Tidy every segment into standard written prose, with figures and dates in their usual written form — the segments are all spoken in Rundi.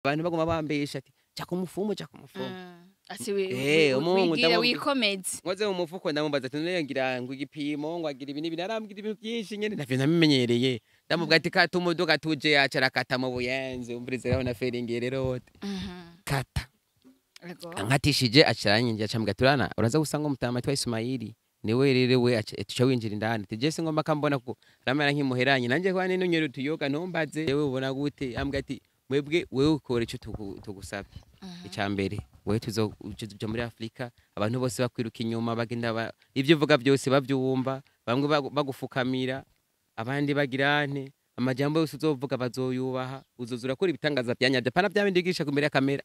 abantu baguma bambesha ati ja kumufumo Ati umungu wigire wikomeze. ngoze mu mufuko ndamubaza ati none ngira ngo igipimo ngo agira ibi n'ibintu arambwira ibintu byinshi nyene ntavyo namenyereye ndamubwira ati kata umuduga tuje yacara kata mu buyenzi umvirize rero na feringere rote kata ankatishije acaranyinjira acambwira turana uraza gusanga umutama twa Ismaili niwe rero we tuca winjira indani tije ngomba kambona ko ramera nkimuheranye nanje kwa nino nyero tuyoga ntumbaze yewe ubona gute ambwira ati mwebwe wewe ukora ico tugusabye icambere wewe tuzoja muri Afrika abantu bose bakwiruka inyuma bagenda ivyo uvuga byose bavyumva bamwe bagufukamira abandi bagirane amajambo yose uzovuga bazoyubaha uzozura kora ibitangaza byanyabye pana byabindi gisha kumbere ya kamera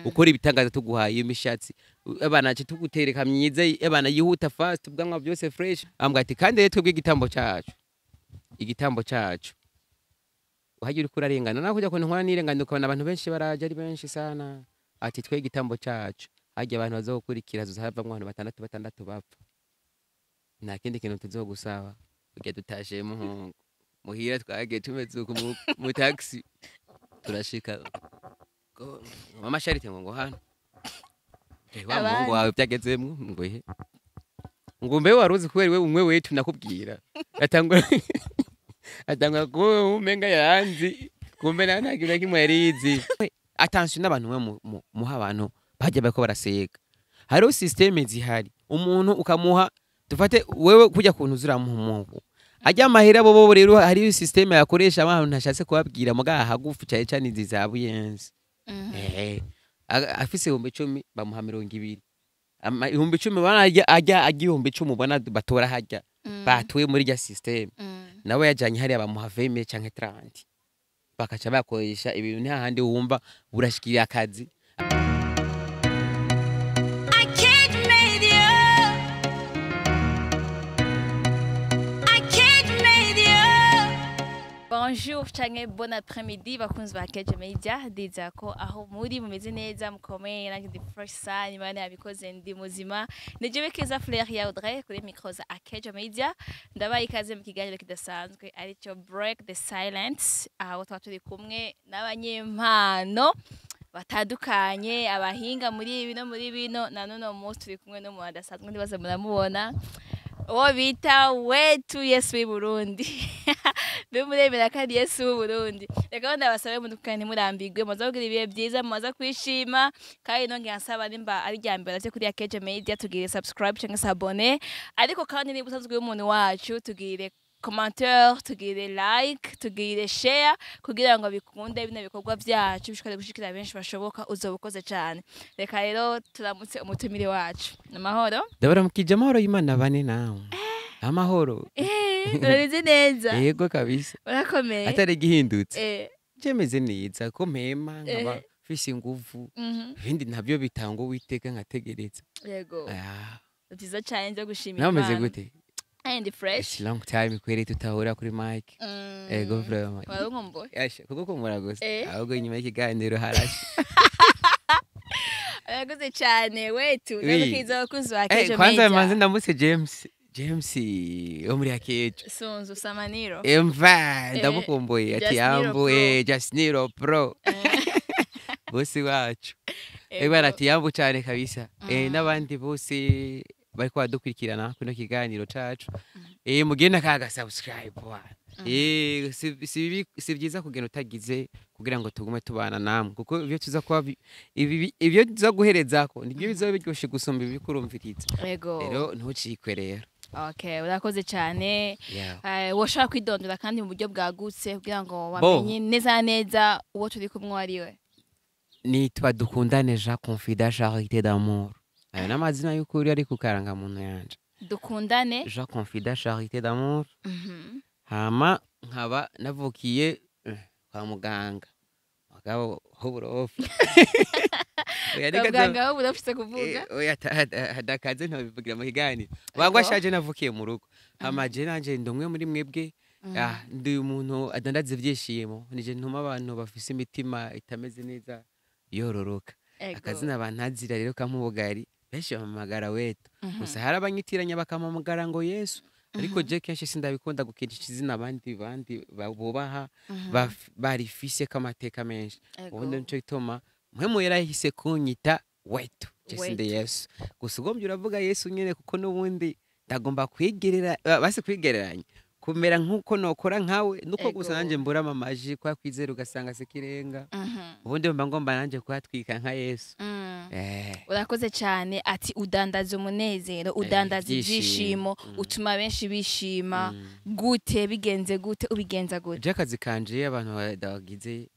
ukora ibitangaza tuguhaye imishatsi abana cyo tugutereka myiza abana yihuta fast ubwanwa byose fresh ambwa ati kandi rero twebwe igitambo cacu uhagira ukura arengana naho kujya ko nkora nirengana ukabona abantu benshi baraje ari benshi sana ati twe igitambo cacu hajya abantu bazokurikira zuzavamwe abantu batandatu bapfa nta kindi kintu tuzogusaba ujya dutashe muhungu muhira twagiye tumeze mu taxi turashika mama Charite ngo hano wa muhungu wawe byagezemwe ngo he ngo mbe waruzi kubera we umwe wetu nakubwira atangwa ko umenga yanzi kumbe nanagira kimwe yarizi attention n'abantu muha abantu bajya bako baraseka hariho systeme zihari umuntu ukamuha dufate wewe kujya kuntu zuramuhumuko ajya amahera bo rero hari systeme yakoresha abantu ntashatse kubabwira muga hagufu cyaye cyane izizabuyenzi afise 10 bamuha 200 10 bana ajya 10 bana batora hajya batuwe muri ya systeme nawe yajanye hari abamuha 20 canke 30 bakaca bakoresha ibintu nta handi wumva burashikira akazi Bonjour canke bon après-midi bakunzi ba Keje Media ndiza ko aho muri mumeze neza mukomeye nange ndi fresh sana imana yabikoze ndi muzima nije bekeza Fleur ya Audrey kuri micro za Keje Media ndabaye ikaze mu kiganiro kidasanzwe ari cyo Break the Silence aho twaturi kumwe n'abanyempano batandukanye abahinga muri ibi no muri bino na none umunsi turi kumwe no mu adasanzwe ndibaza muramubona uwo bita wetu Yesu w'i Burundi bimuremera kandi Yesu w'i Burundi reka ndabasabe mudukane murambigwe muzavugira ibihe byiza muza kwishima kandi nonge ansaba nimba ari ryambere ase kuri Keje Media tugire subscribe cyangwa s'abonner ariko kandi niba usanzwe umuntu wacu tugire commentaire tugire like tugire share kugira ngo bikunde bino bikorwa byacu bishikare gushikira benshi bashoboka uzobukoze cyane reka rero turamutse umutumire wacu namahoro ndabara mukije amahoro y'Imana bane nawe amahoro urize neza yego kabisa urakomeye atari gihindutse jemeze neza ko mpema nkaba fisi nguvu ibindi ntabyo bitango witeka nkategereza yego byiza cyane nje gushimira nameze gute and fresh long time kwere tutahura kuri mic ego vraiment warungombo yasha kuko kumura gose ahubwo inyuma y'ikiganiro harashi araguze cyane wetu namukiza bakunzi ba Keje Media kwanza manze ndamutse James wo muri Akeje Sunzu Samaniro emva ndamukomboye ati yambo Jasniro Pro bose wacu ati yambo cyane kabisa n'abandi bose bari kwa dukurikirana kuno kiganiro cacu mugenda kaga subscribe si byiza kugenda utagize kugira ngo tugume tubana namwe kuko ibyo tuza kuba ibyo tuza guherezako nibyo bizoba biryoshe gusumba ibikurumviriza rero ntucikwe rero okay urakoze cyane washaka kwidondora kandi mu buryo bwagutse kugira ngo bamenye neza uwo turi kumwe ariwe nitwa Dukundane Jean Confident Charité d'amour ayo n'amazina y'ukuri ari ku karangamuntu yanje Dukundane Jean Confident Charité d'amour hama nkaba navukiye kwa muganga bagabo hoburofu muganga hoburofu kuvuga oya hadakaze ntabivugira mu kiganiro bagwashaje navukiye mu rugo hama je nanje ndumwe muri mwebwe ndi umuntu adandaza ivyishimo nije ntuma abantu bafise imitima itameze neza yororoka akazina bantazira rero kamubugari benshi bamamagara wetu gusa hari abanyitiranya bakamamagara ngo Yesu ariko je kenshi sindabikunda gukinisha izina abandi bubaha barifise k'amateka menshi. Ubundi nico gituma mpwemu yarahise kunyita wetu sinde Yesu. Gusa ugombye uravuga Yesu nyene kuko n'ubundi ndagomba kwigerera basi kwigereranya kumera nk'uko nokora nkawe nuko gusa nanje mbura amaji kwa kwizera ugasanga sekirenga. Ubundi mba ngomba nanje kuhatwika nka Yesu. Urakoze cyane ati udandaza umunezero, udandaza ibyishimo, utuma benshi bishima. Gute bigenze gute ubigenza gute? Je akazi kanje abantu badagize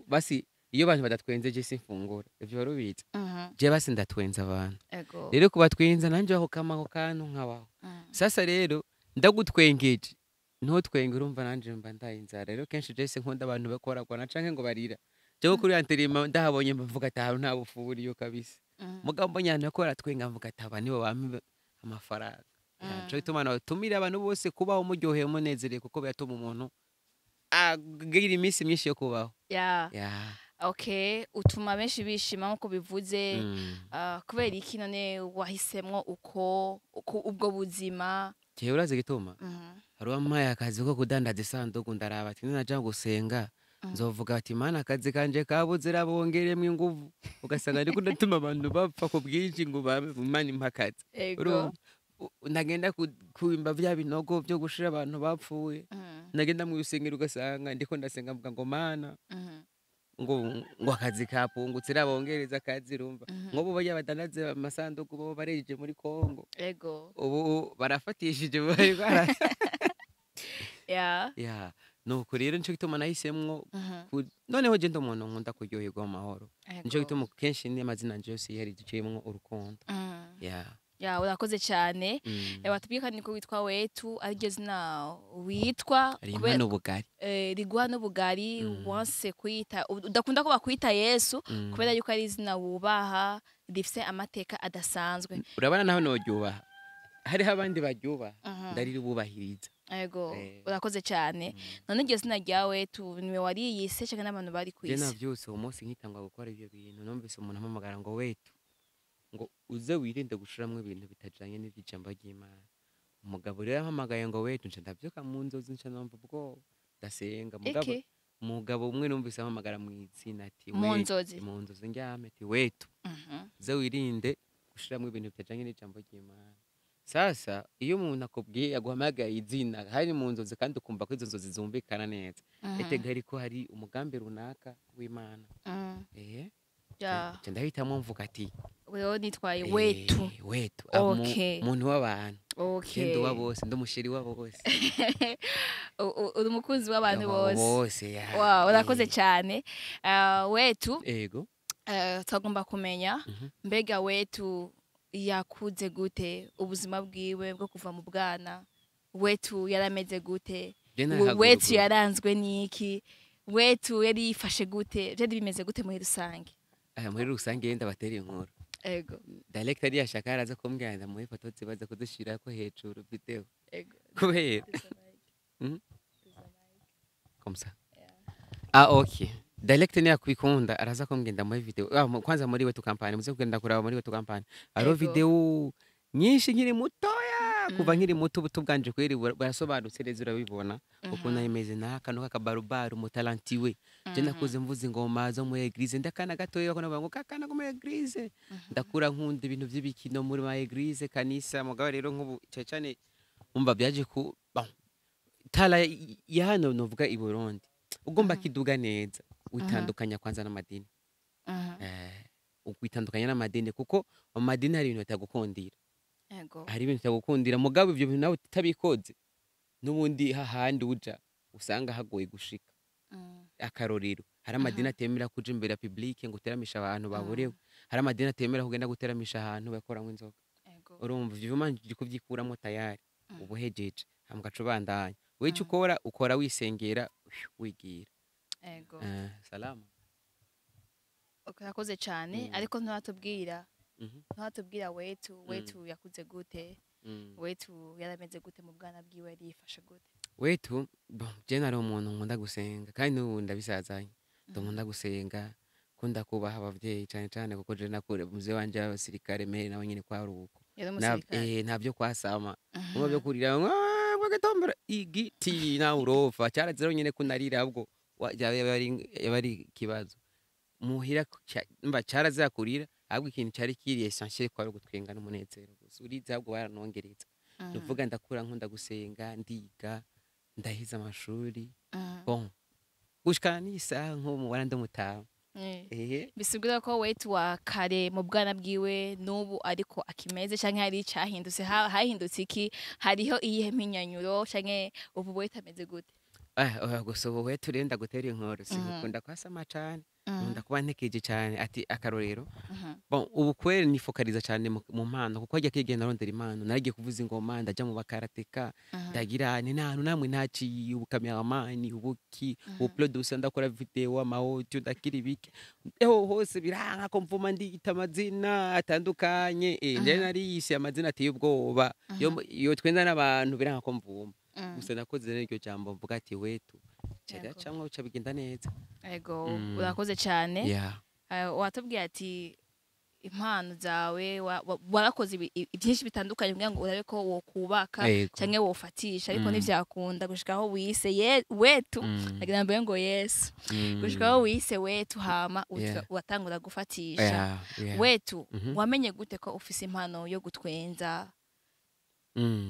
basi iyo abantu badatwenze je simfungura ivyo rubiza. Je basi ndatwenza abantu. Rero kubatwenza nanje aho kamaho kantu nkabaho. Sasa rero ndagutwengeje ntutwenge urumva nanje mba ndaye inzara. Rero kenshi je se nkunda abantu bakora kwana canke ngo barira. Jewe kuri anterima ndahabonye mvuga ati ahantu nta bufuri yo kabisa. Mugabo mbonye abantu bakora twenga mvuga ati aba nibo bampe amafaranga. Cyo bituma natumira abantu bose kubaho muryoheye munezereye kuko byatuma umuntu agira iminsi myinshi yo kubaho. Okay, utuma benshi bishima nko bivuze. Kubera iki none wahisemwo uko ubwo buzima? Jewe urazi gituma hari amaye akazi ko kudandaza isanduku ndaraba ati naja gusenga nzovuga ati mana akazi kanje kabuze rabongeremwe inguvu ugasanga ariko ndatuma abantu bapfa ku bwinshi ngo bamane impakazi. Nagenda kuimba vya binogo byo gushira abantu bapfuye. Nagenda mu rusengero ugasanga ndiko ndasenga mvuga ngo mana ngo akazi kapungutse rabongereza akazi rumva ngobo bajya badandaze amasanduku bo bareje muri Kongo. Ubu barafatishije bari bara nuko rero nico gituma nahisemwo noneho je ndomuntu nkunda kuryoherwa amahoro. Nico gituma kenshi ni amazina nje yose yari duciyemwo urukundo. Urakoze cyane. Watubwika niko witwa Wetu ariryo zina witwa kubera n'ubugari. Riguha n'ubugari wanse kwita udakunda ko bakwita Yesu kubera yuko ari izina wubaha rifise amateka adasanzwe. Urabana naho noryubaha hariho abandi baryubaha ndariri bubahiriza. Urakoze cyane. None iryo zina rya Wetu niwe wariyise cyangwa n'abantu bari kwisi? Je navyose umunsi nkitangwa gukora ibyo bintu numvise umuntu ampamagara ngo Wetu ngo uze wirinde gushiramwe ibintu bitajanye n'ivy'ijambo ry'Imana. Umugabo rero ampamagaye ngo Wetu nce ndavyuka mu nzozi nce numva ubwo ndasenga mugabo umwe numvise ampamagara mu izina ati mu nzozi ndyame ati Wetu uze wirinde gushiramwe ibintu bitajanye n'ijambo ry'Imana. Sasa iyo umuntu akubwiye aguhamagaye izina hari mu nzozi kandi ukumva ko izo nzozi zumvikana neza etega ariko hari umugambi runaka w'Imana. Ndahitamo mvuga ati wewe nitwaye Wetu. Umuntu w'abantu. Kendo wa bose ndumushiri wa bose. Uri umukunzi w'abantu bose. Urakoze cyane. Wetu tugomba kumenya mbega Wetu yakuze gute ubuzima bwiwe bwo kuva mu bwana. Wetu yarameze gute? Wetu yaranzwe niki? Wetu yari yifashe gute? Byari bimeze gute muri rusange? Muri rusange yenda batera inkuru. Director ari yashaka araza kumbwira ndamuhe foto zibaza kudushira ko hejuru video. Kubera comme ça. Okay. Director ni yakubikunda araza kumbwira ndamuhe video. Kwanza muri Wetu Company muze kugenda kuraba muri Wetu Company. Aro video nyinshi nkiri mutoya kuva nkiri muto butubwanje kweri barasobanutse neza urabibona ukuntu imeze nakano kakabarubaru mutalantiwe. Je nakuze mvuze ingoma zo mu eglise ndakana gatoya ko navuga ngo kakana ko mu eglise ndakura nkunda ibintu by'ibikino muri ma eglise kanisa mugabo rero nk'ubu cyane umva byaje ku tala ya hano novuga i Burundi ugomba kiduga neza utandukanya kwanza n'amadini. Ukwitandukanya n'amadini kuko amadini hari ibintu bitagukundira. Hari ibintu bitagukundira mugabo ivyo bintu nawe tutabikoze n'ubundi hahandi uja usanga hagoye gushika. Akarorero hari amadini atemera kuja imbere ya public ngo uteramisha abantu baborewe. Hari amadini atemera kugenda guteramisha ahantu bakoramwe inzoga. Urumva ivyo manje kubyikuramo tayari ubuhejeje hamgaco bandanya. Wecu ukora wisengera wigira. Salama. Urakoze cyane ariko nturatubwira Wetu yakuze gute? Wetu yarameze gute mu bwana bwiwe yifashe gute? Wetu je nari umuntu nkunda gusenga kandi n'ubu ndabisazanye. Ndakunda gusenga kunda kubaha abavyeyi cyane cyane kuko je nakure muze wanje abasirikare mere nawe nyine kwa ruko. yari umusirikare ntabyo kwasama Mhm. umwe byo kurira bagatombera igiti nawe urofa cyarazero nyine kunarira ahubwo yabari kibazo muhira mba cyarazira kurira ahubwo ikintu cyari kiri essentiel kwa gutwenga n'umunezero gusa urize ahubwo baranongereza nuvuga ndakura nkunda gusenga ndiga ndahiza amashuri bon gushikana n'isaha nko mu baranda mutaho bisigura ko wetu wa kare mu bwana bwiwe n'ubu ariko akimeze canke hari icahindutse hahindutse iki hariho iyihe mpinyanyuro canke ubu wetu ameze gute gusa ubu wetu rero ndagutera inkuru sinkunda kwasama cane nkunda kuba ntekeje cane ati akarorero bon ubu kweri nifokaliza cane mu mpano kuko ajya kigenda arondera impano naragiye kuvuza ingoma ndaja mu bakarateka ndagira ni nanu namwe ntaciye ubukamyaramani ubuki ubuproducer ndakora video amaudio ndakira ibiki hose biranka ko mvuma ndita amazina atandukanye nje nariyise amazina ateye ubwoba yo twenda n'abantu biranka ko mvuma gusa nakoze n'iryo jambo mvuga ati wetu cyari cyangwa uca bigenda neza ego urakoze cyane yeah watubwiye ati impano zawe warakoze byinshi bitandukanye kugira ngo urabe ko wokubaka canke wofatisha ariko ntivyakunda gushikaho wise wetu agira mbere ngo Yesu gushikaho wise wetu hama watangura gufatisha wetu wamenye gute ko ufise impano yo gutwenza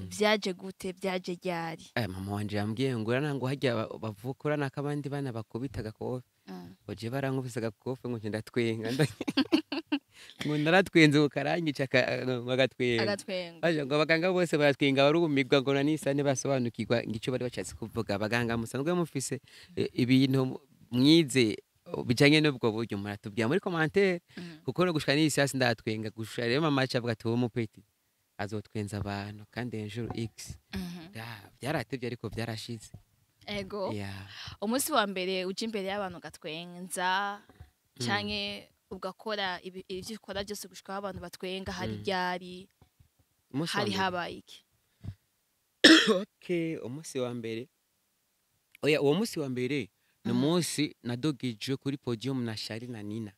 vyaje gute vyaje ryari mama wanje yambwiye ngo ngo hajya bavukura nakabandi bana bakubita gakofe oje barankubise gakofe ngo ndatwenga ngo naratwenze ukarangica agatwenga aje ngo abaganga bose baratwenga barumirwa ngo nanisane basobanukirwa ngico bari bacatse kuvuga abaganga musanzwe mufise ibintu mwize bijanye n'ubwo buryo muratubwira muri commentaire kuko no gushika n'isasi ndatwenga gushika rero mama avuga ati wo mupeti azotwenza abantu kandi hejuru x byaratevye ariko byarashize ego umunsi wa mbere uje imbere y'abantu gatwenza canke ugakora ivyo ukora byose gushikaho abantu batwenga hari ryari hari habaye iki okay umunsi wa mbere uwo munsi wa mbere ni umunsi nadogije kuri podium na Shari na Nina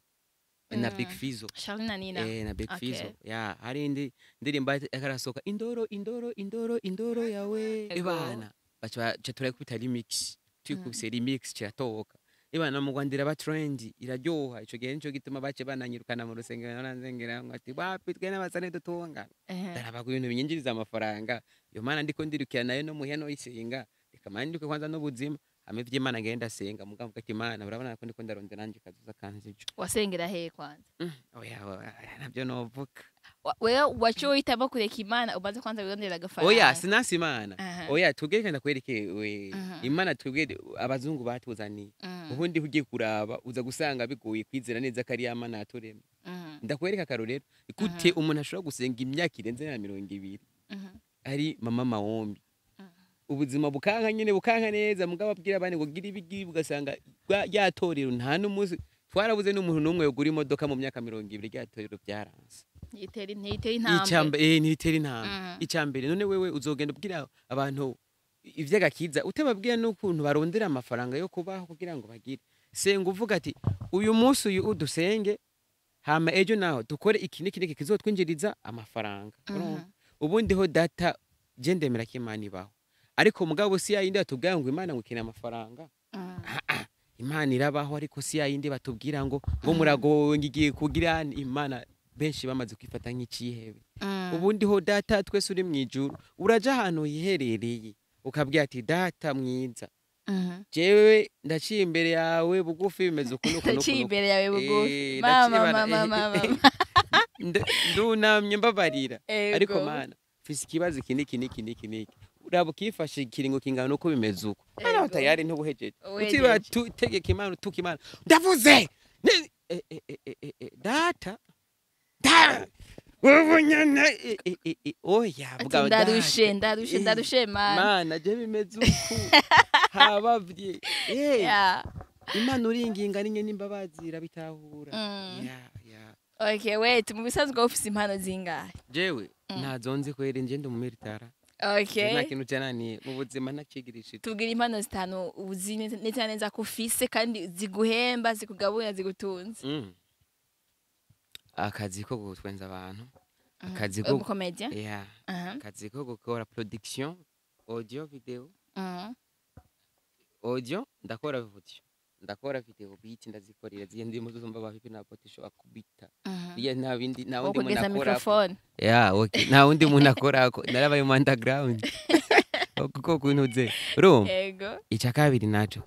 na Big Fizzo Shari na Nina na Big Fizzo hari indi ndirimba akarasoka indoro yawe ibana bacha turakubita remix tukubise remix kiratoka ibana mu Rwanda iraba trend iraryoha ico gihe nico gituma bace bananyirukana mu rusengero naranzengera ngo ati bapitwe n'abasane dutunga daraba ibintu binyinjiriza amafaranga yo mana ndiko ndirukira nayo no muheno isenga ikamandike kwanza n'ubuzima ame vy'Imana ngenda senga mugamvuga ati Imana urabona ko ndiko ndarondera nanje kazuza kanzi ico wasengera he kwanza nabyo novuka wewe wacho itaba kureka Imana ubanze kwanza wirondera agafaranga sinasi Imana tubwire ndakwereke we Imana tubwire abazungu batuzaniye ubundi ugiye kuraba uza gusanga bigoye kwizera neza kari Imana yaturemye ndakwereka akarorero gute umuntu ashobora gusenga imyaka irenze na 200 ari mama Maombi ubuzima bukanka nyine bukanka neza mugabo abwira abandi ngo gira ibigi bugasanga yatorero nta n'umuzi twarabuze n'umuntu numwe yogura imodoka mu myaka 200 ryatorero byaranze ntitera intambwe icambere none wewe uzogenda ubwira abantu ivy'agakiza utebabwira n'ukuntu barondera amafaranga yo kubaho kugira ngo bagire senga uvuga ati uyu munsi uyu udusenge hama ejo naho dukore iki niki kizotwinjiriza amafaranga ubundi ho data gendemera kimani baho ariko mugabo si yayindi batubwira ngo Imana ngukina amafaranga Imana irabaho ariko si yayindi batubwira ngo murago ngigiye kugira Imana benshi bamaze kwifata nk'icihebe ubundi ho data twese uri mwijuru uraja ahantu yiherereye ukabwira ati data mwiza jewe ndaciye imbere yawe bugufi bimeze ukuntu ndaciye imbere yawe bugufi mama ndunamye mbabarira ariko Mana fisi kibazo iki urabo kifashe kiringo kingana uko bimeze uko ana tayari ntubuhejeje utiba tegeka Imana tuka Imana ndavuze data wobunyana oya bwa ndarushe Mana je bimeze uko habavye Imana uringinga ninye nimbabazi rabitahura okay wait mu bisanzwe office impano zingahe jewe ntazonze kwere nje ndo mu militara okay nta kintu cyane mu buzima nacigirishije tubwira impano zitanu uzi neza ko ufise kandi ziguhemba zikugaburira zigutunze akazi ko gutwenza abantu akazi ko umukomedian yeah akazi ko gukora production audio video audio ndakora video ndakora video beat ndazikorera ziye ndimo zumva bahipi na potisho akubita iya nta wundi muntu akora microphone yeah okay nta wundi muntu akora narabaye mu underground kuko kuntuze rum yego icya kabiri naco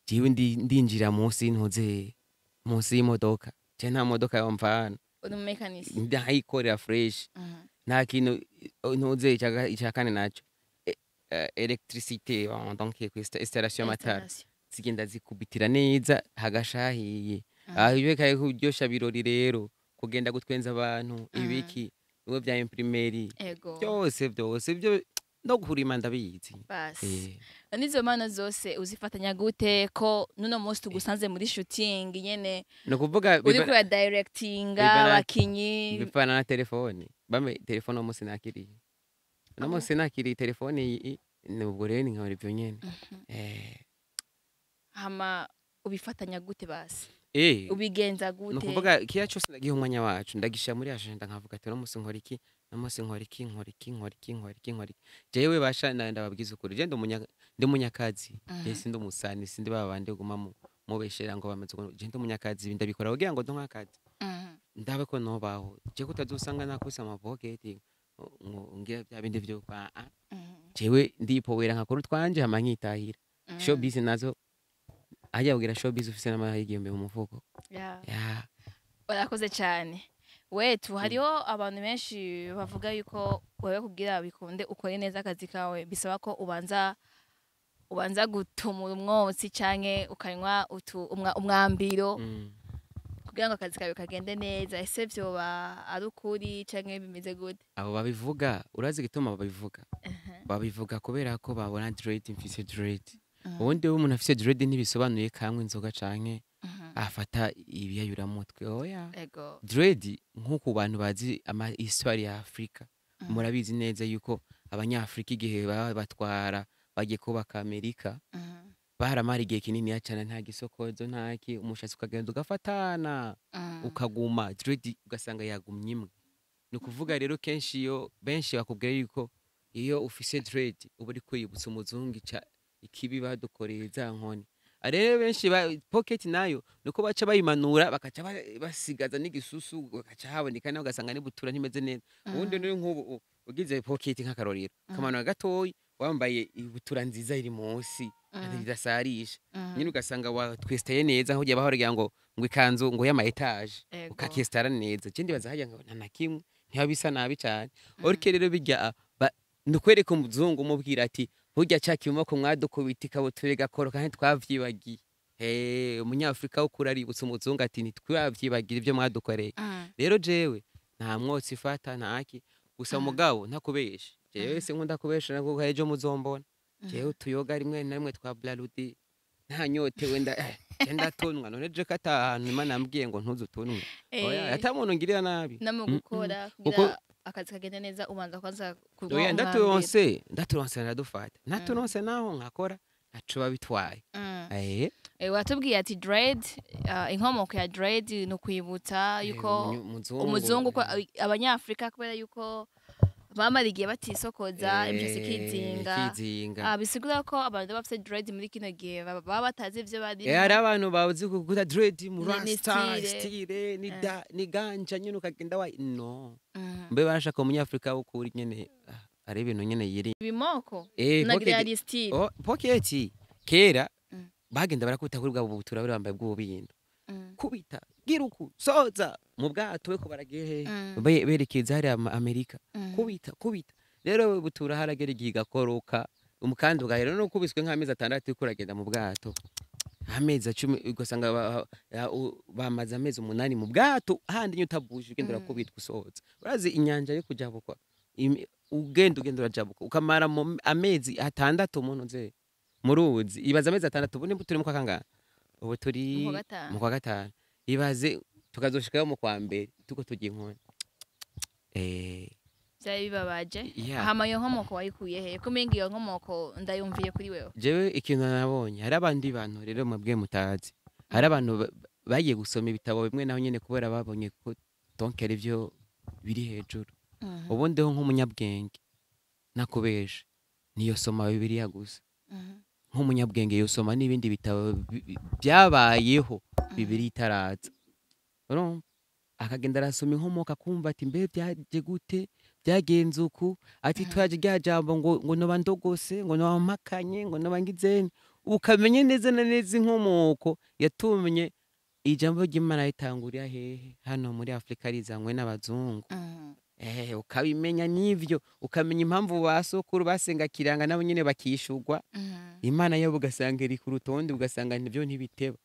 jiwe ndinjira munsi ntuze munsi y'imodoka je nta modoka yomvana uri mu mechanic ndayikorera fresh nta kintu ntuze icya kane naco electricité donc installation matara zigenda zikubitira neza hagashahiye iyo kaye kuryosha birori rero kugenda gutwenza abantu ibiki niwe bya imprimeri byose byo no guhurima ndabizi basi nizo mana zose uzifatanya gute ko nuno munsi tugusanze muri shooting nyene no kuvuga uri ku directinga abakinyi bipana na telefone bambe telefone mo sinakiri no mo sinakiri telefone nubwo rero nkabara ibyo nyene hama ubifatanya gute basi ubigenza gute no kuvuga kiya cyose ndagiye umwanya wacu ndagisha muri agenda nkavuga ati no musi nkora iki jewe basha ndababwiza ukuri je ndi munyakazi yesi ndi umusani sindi babande guma mubeshera ngo bamaze je ndi munyakazi ndabikora kugira ngo ndonkakazi ndabe ko nobaho je kutazusanga nakuse amavoketi ngira bya bindi byo kwa jewe ndipowera nkakora twanje hama nkitahira showbiz nazo ajya kugira showbiz ufise n'amahigimbe mu mufuko yeah barakoze cyane wetu hariho abantu benshi bavuga yuko wewe kugira bikunde ukore neza akazi kawe bisaba ko ubanza gutumura umwotsi canke ukanywa umwambiro kugira ngo akazi kawe kagende neza ese byo ari ukuri canke bimeze gute abo babivuga urazi gituma babivuga kubera ko babona dread mfise dread ubundi umuntu afise dread ntibisobanuye kamwe inzoga canke afata ibiyayura mutwe oya dread nkuko bantu bazi ama histoire ya Afrika murabizi neza yuko abanyafrika igihe batwara bagiye kubaka Amerika baramara igihe kinini cyane nta gisokozo ntaki umushatsi ukagenda ugafatana ukaguma dread ugasanga yagumye imwe no kuvuga rero kenshi iyo benshi bakubwira yuko iyo ufise dread uba uri kwibutsa umuzungu ikibi badukoreye za nkoni arebe benshi pocket nayo nuko baca bayimanura bakaca basigaza n'igisusu bakaca haboneka naho gasanga nibutura ntimeze neza ubundi rero nk'ubu ugize pocket nk'akarorero kamanura gatoyi wambaye ibutura nziza iri munsi idasarisha nyine ugasanga watwesteye neza aho bahora ngo ikanzu ngo y'ama etage ukakestara neza kindi bazahajya ngo nta nakimwe ntibisa nabi cyane orike rero bijya ndukwereka umuzungu umubwira ati burya cyakimo ko mwadukubita ikabuture gakoro kandi twavyibagiye umunyafrika ukura aributsa umuzungu ati ntitwavyibagira ibyo mwadukoreye rero jewe nta mwotsi ifata ntaki gusa mugabo ntakubesha jewe se nkunda kubesha nako ejo muzombona jewe tuyoga rimwe na rimwe twa blarudi nta nyote wenda ndatonwa none je katahantu imana yambwiye ngo ntuzutunwe oya atamuntu ngirira nabi namo gukora kugira akazi kagenda neza ubanza kwanza kurwa ndaturonse ndadufata naturonse naho nkakora naco babitwaye watubwiye ati dread inkomoko ya dread no kwibutsa yuko umuzungu ko abanyafrika kubera yuko bamara igihe batisokoza imishatsi kizinga bisigura ko abantu bafite dread muri kino gihe baba batazi ivyo bari hari abantu bazi kuguta dread mu rasta style ni ganja nyine ukagenda wa no mbe barashaka umunyafrika ukuri nyene ari ibintu nyene yiri bimoko nagira ari style pocket kera bagenda barakubita kuri bwa butura bari bambaye bw'ububindo kubita giruku soza mu bwato we ko baragiye berekeza hari Amerika kubita rero butura haragera igihe gakoroka umukandi ugahera no kubiswe nk'amezi 6 kuragenda mu bwato amezi 10 ugasanga bamaze amezi 8 mu bwato handi nyutabuje ugenda urakubitwa usoza urazi inyanja yo kujabukwa ugenda urajabuka ukamara amezi 6 umuntu nze muruzi ibaza amezi 6 ubu nimba turi mu kakangana ubu turi mu kwa gatanu ibaze tukazoshikayo mu kwa mbere tuko tugiye inkoni byari bibabaje hama yo nkomoko wayikuye he kumenga iyo nkomoko ndayumviye kuri wewe jewe ikintu nabonye hari abandi bantu rero mabwe mutazi hari abantu bagiye gusoma ibitabo bimwe naho nyene kubera babonye ko donc ari byo biri hejuru ubundi ho nk'umunyabwenge nakubesha niyo soma Bibiliya gusa nk'umunyabwenge yosoma n'ibindi bitabo byabayeho Bibiliya itaraza urumva akagenda arasoma inkomoka kumva ati mbe byaje gute byagenze uku ati twaje rya jambo ngo noba ndogose ngo noba mpakanye ngo noba ngizeni ukamenye neza na neza inkomoko yatumye ijambo ry'Imana ritangurira hehe hano muri Afrika rizanywe n'abazungu ukabimenya n'ivyo ukamenya impamvu basokuru basenga kiranga nabo nyene bakishurwa Imana yabo ugasanga iri ku rutonde ugasanga nivyo ntibiteba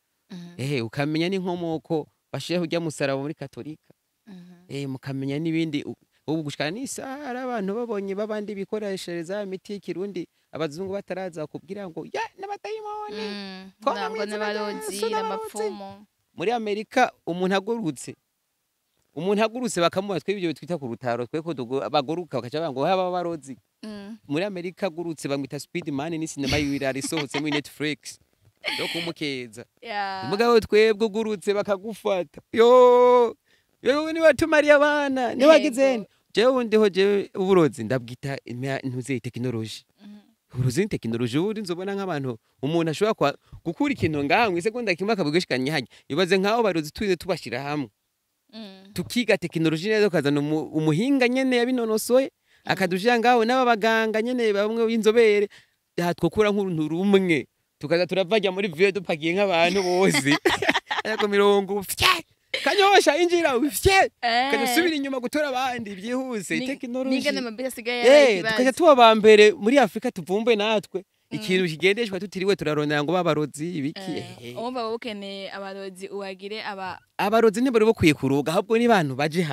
ukamenya n'inkomoko bashireho urya musaraba muri Katolika mukamenya n'ibindi ubu gushikana n'isara abantu babonye babandi bikoreshereza imiti y'ikirundi abazungu bataraza kubwira ngo ya n'abadayimoni ntabwo n'abarozi n'abapfumu muri Amerika umuntu agurutse bakamuha twebyo twita ku rutaro tweko baguruka bakaca bango haba barozi muri Amerika agurutse bamwita Speedman ni sinema yirari sohotse muri Netflix yo kumukeza mugabo twebwe ugurutse bakagufata yo ni batumariye abana ni bagizeni jewe ndiho je uburozi ndabwita ntuze technology uruzi technology uri nzobona nk'abantu umuntu ashobora gukura ikintu ngaho isegonda kimwe akabugishikanya hajye ibaze nkaho barozi twize tubashira hamwe tukiga technology neza kazana umuhinga nyene yabinonosoye akadushira ngaho n'abaganga nyene bamwe b'inzobere twokura nk'uruntu rumwe tukaza turavajya muri video dupagiye nk'abantu bose ariko mirongo kanyosha injira ufye kadusubira inyuma gutora abandi byihuse technology nigana mabisa sigaye tukaje tuba bambere muri Afrika tuvumbe natwe ikintu kigendeshwa tutiriwe turarondera ngo babarozi ibiki umva bukene abarozi uwagire abarozi ntibari bukwiye kuruga ahubwo ni bantu baje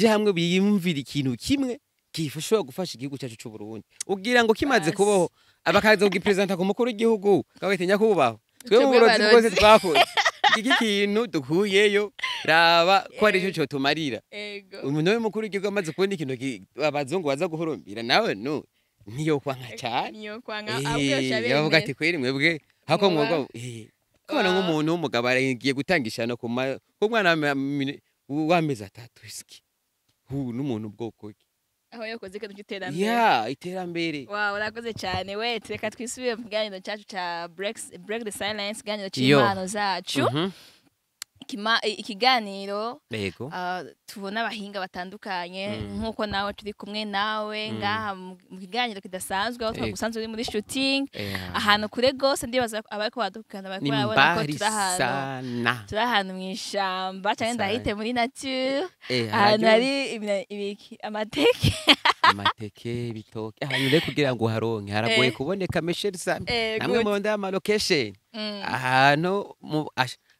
hamwe biyumvira ikintu kimwe gifashwa gufasha igihugu cyacu cy'u Burundi ugira ngo kimaze kubaho abakaza kugipresenta ku mukuru w'igihugu kawetenya kubaho twe mu burozi bwose twakoze iki kintu dukuyeyo raba ko ari cyo cyo tumarira umuntu we mukuru w'igihugu amaze kubona ikintu abazungu baza guhorombira nawe no niyo kwanga cyane yavuga ati kweri mwebwe hako mwebwe kubona nk'umuntu w'umugabo aragiye gutangishana ku mwana w'amezi 3 iski n'umuntu bwoko aho yakoze ikintu cy'iterambere iterambere urakoze cyane we reka twisubire mu kiganiro cyacu cya break the silence ikiganiro cy'impano zacu ikiganiro tubona abahinga batandukanye nk'uko nawe turi kumwe nawe ngaha mu kiganiro kidasanzwe aho twagusanzwe uri muri shooting ahantu kure gose ndibaza abariko badukana bariko barabona ko turi ahantu mu ishamba cyangwa ndahite muri nature ahantu hari amateke ibitoke ahantu rero kugira ngo haronke haragoye kuboneka mesherisa namwe mu nda ama location ahantu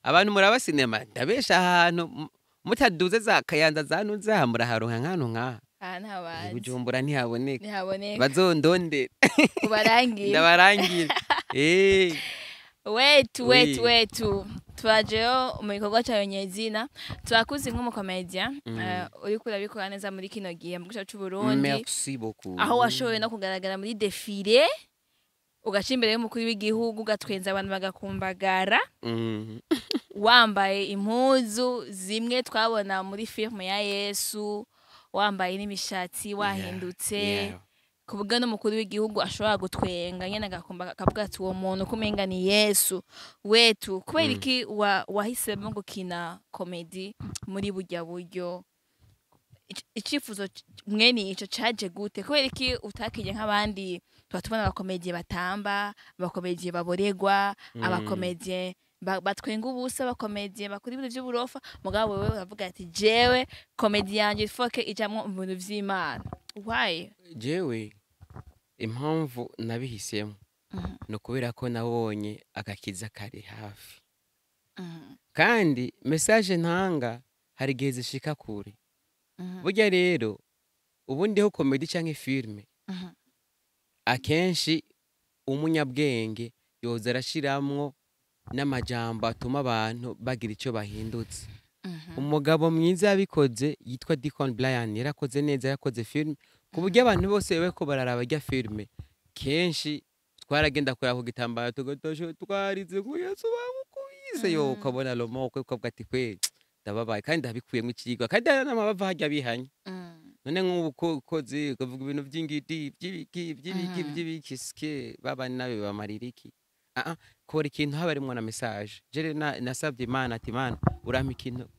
abantu muraba sinema ndabesha ahantu mutaduze za Kayanza zanuze hamura haronka nkano nka ntabazi Bujumbura ntihaboneka bazondonde kubarangira ndabarangira wetu twajeyo mu bikorwa cyayo nyezina twakuze nk'umukomedia uri kurabikora neza muri kino gihe mu gice cy'u Burundi merci beaucoup aho washoboye no kugaragara muri défilé ugaca imbere y'umukuru w'igihugu gatwenza abantu bagakumbagara wambaye impuzu zimwe twabona muri filme ya Yesu wambaye n'imishatsi wahindutse kubwa n'umukuru w'igihugu ashobora gutwenga nyene agakumba akavuga ati uwo muntu kumenga ni Yesu wetu kubera iki wahisemo gukina comedy muri burya buryo icifuzo mwene ico caje gute kubera iki utakinye nk'abandi twatubona abakomedie batamba abakomedie baboregwa abakomedie batwenga ubusa abakomedie bakora ibintu by'uburofa mugabo wewe uravuga ati jewe komedi yanje foke ijamwo mu bintu vy'Imana why jewe impamvu nabihisemo no kubera ko nabonye agakiza kari hafi kandi message ntanga hari gihe zishika kure burya rero ubundi ho comedy canke filme akenshi umunyabwenge yoza arashiramwo n'amajambo atuma abantu bagira icyo bahindutse umugabo mwiza yabikoze yitwa Deacon Brian yarakoze neza yakoze film ku buryo abantu bose beko bararaba rya filme kenshi twaragenda kuraba ku gitambaro tugatosho twarize ku Yesu bamukubize yo ukabona lomoko ukavuga ati kweli ndababaye kandi ndabikuyemo ikigwa kandi n'amabava hajya bihanye none nk'ubu kozi ukavuga ibintu by'ingidi by'ibiki baba nabe bamarira iki kora ikintu haba harimwo na message jere nasabye Imana ati Imana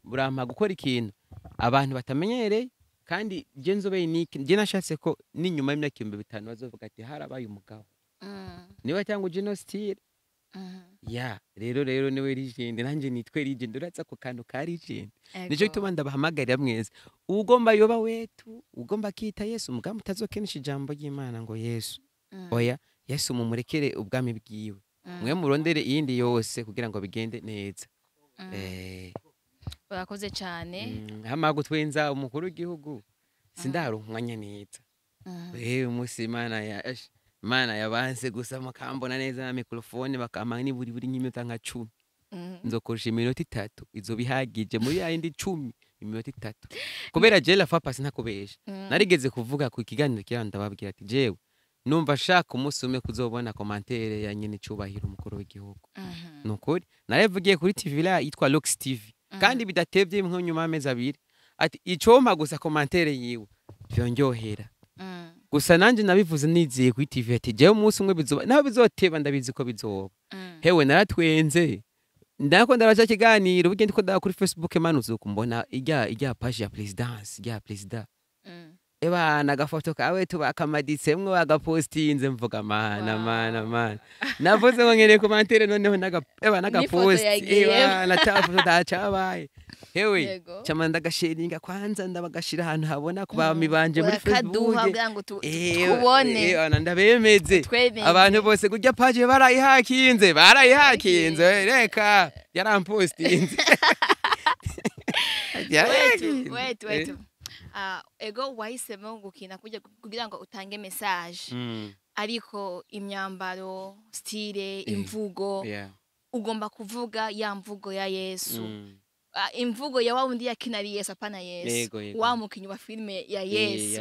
urampa gukora ikintu abantu batamenyereye kandi je nzobe niki je nashatse ko n'inyuma y'imyaka 500 bazovuga ati harabaye umugabo niwe cyangwa Gino Style ya rero niwe legend nanje nitwe legend uratsa ku kantu ka legend nico gituma ndabahamagarira mwese ugomba yoba wetu ugomba kita Yesu umugambi utazokenisha ijambo ry'Imana ngo Yesu oya Yesu mumurekere ubwami bwiwe mwe murondere iyindi yose kugira ngo bigende neza urakoze cyane hama gutwenza umukuru w'igihugu sindarunkanya neza umunsi Imana yabanze gusa mukambona neza na mikrofone bakampa ni buri nk'iminota nka 10 nzokoresha iminota 3 izo bihagije muri yindi 10 iminota 3 kubera je la fa passe ntakubesha narigeze kuvuga ku kiganiro kiranda babwira ati jewe numva shaka umunsi umwe kuzobona commentaire ya nyine cyubahiro umukuru w'igihugu nukuri narevugiye kuri TV la yitwa Lux TV kandi bidatevye imwe nyuma y'amezi 2 ati icompa gusa commentaire yiwe byonjohera gusa nanje nabivuze niziye kuri TV ati jewe umunsi umwe bizoba naho bizoteba ndabizi ko bizoba hewe naratwenze ndako ndabacha kiganiro bugende ko da kuri Facebook manuze kumbona ijya page ya presidence ya president eba nagafoto kawe tubakamaditsemwe bagapostinze mvuga mana navuze ngo ngene commentaire noneho nagapost eba natafoto dacabaye hewe chama ndagasharinga kwanza ndabagashira ahantu habona kuba mibanje muri Facebook tubone ndabemeze abantu bose kujya page barayihakinze reka yarampostinze wait ego wahisemo gukina kugira ngo utange message ariko imyambaro style imvugo ugomba kuvuga ya mvugo ya Yesu imvugo ya wundi yakinari Yesu apana Yesu wa mukinyi wa filme ya Yesu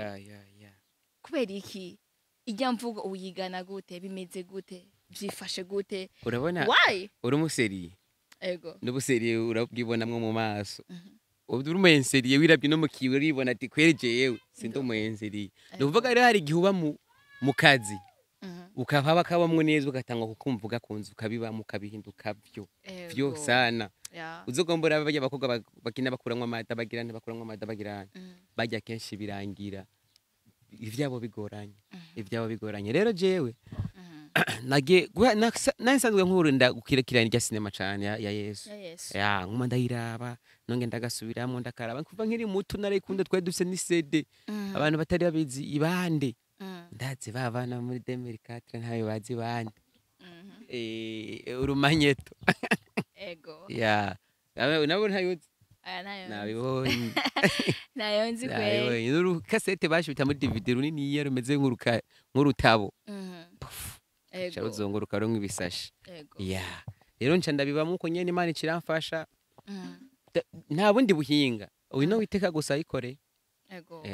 kubera iki ijya mvugo uyigana gute bimeze gute byifashe gute urabona uri umuseri ego n'ubuseri urabwibonamwe mu maso uri umenseriye wirabye no mukiwe uribona ati kwerejeyewe sindo umenseriye nuvuga rero hari gihuba mu kazi ukava bakabamwe neza ugatanga kukumvuga kunzu ukabiba mukabihinduka byo sana uzogombora bajya bakobwa bakina bakuranwa amata bagirana bakuranwa amata bagirana bajya kenshi birangira ivyabo bigoranye rero jewe nage nansanzwe nkurunda gukirekirana irya sinema cyane ya Yesu ya nkuma ndayiraba nonge ndagasubiramo ndakaraba kuva nkiri muto narayikunda twa dufise ni CD abantu batari babizi ibande ndazi babana muri 2004 ntayo bazi bande urumanyeto ego ya nabo ntayuzi nabibonye nayonzi kwe nuru cassette bashibita muri DVD runini yero meze nk'urutabo ego uzunguruka ronke ibisashi ya rero nca ndabibamo uko nyene Imana ikiramfasha nta bundi buhinga uyu witeka gusa ayikore ego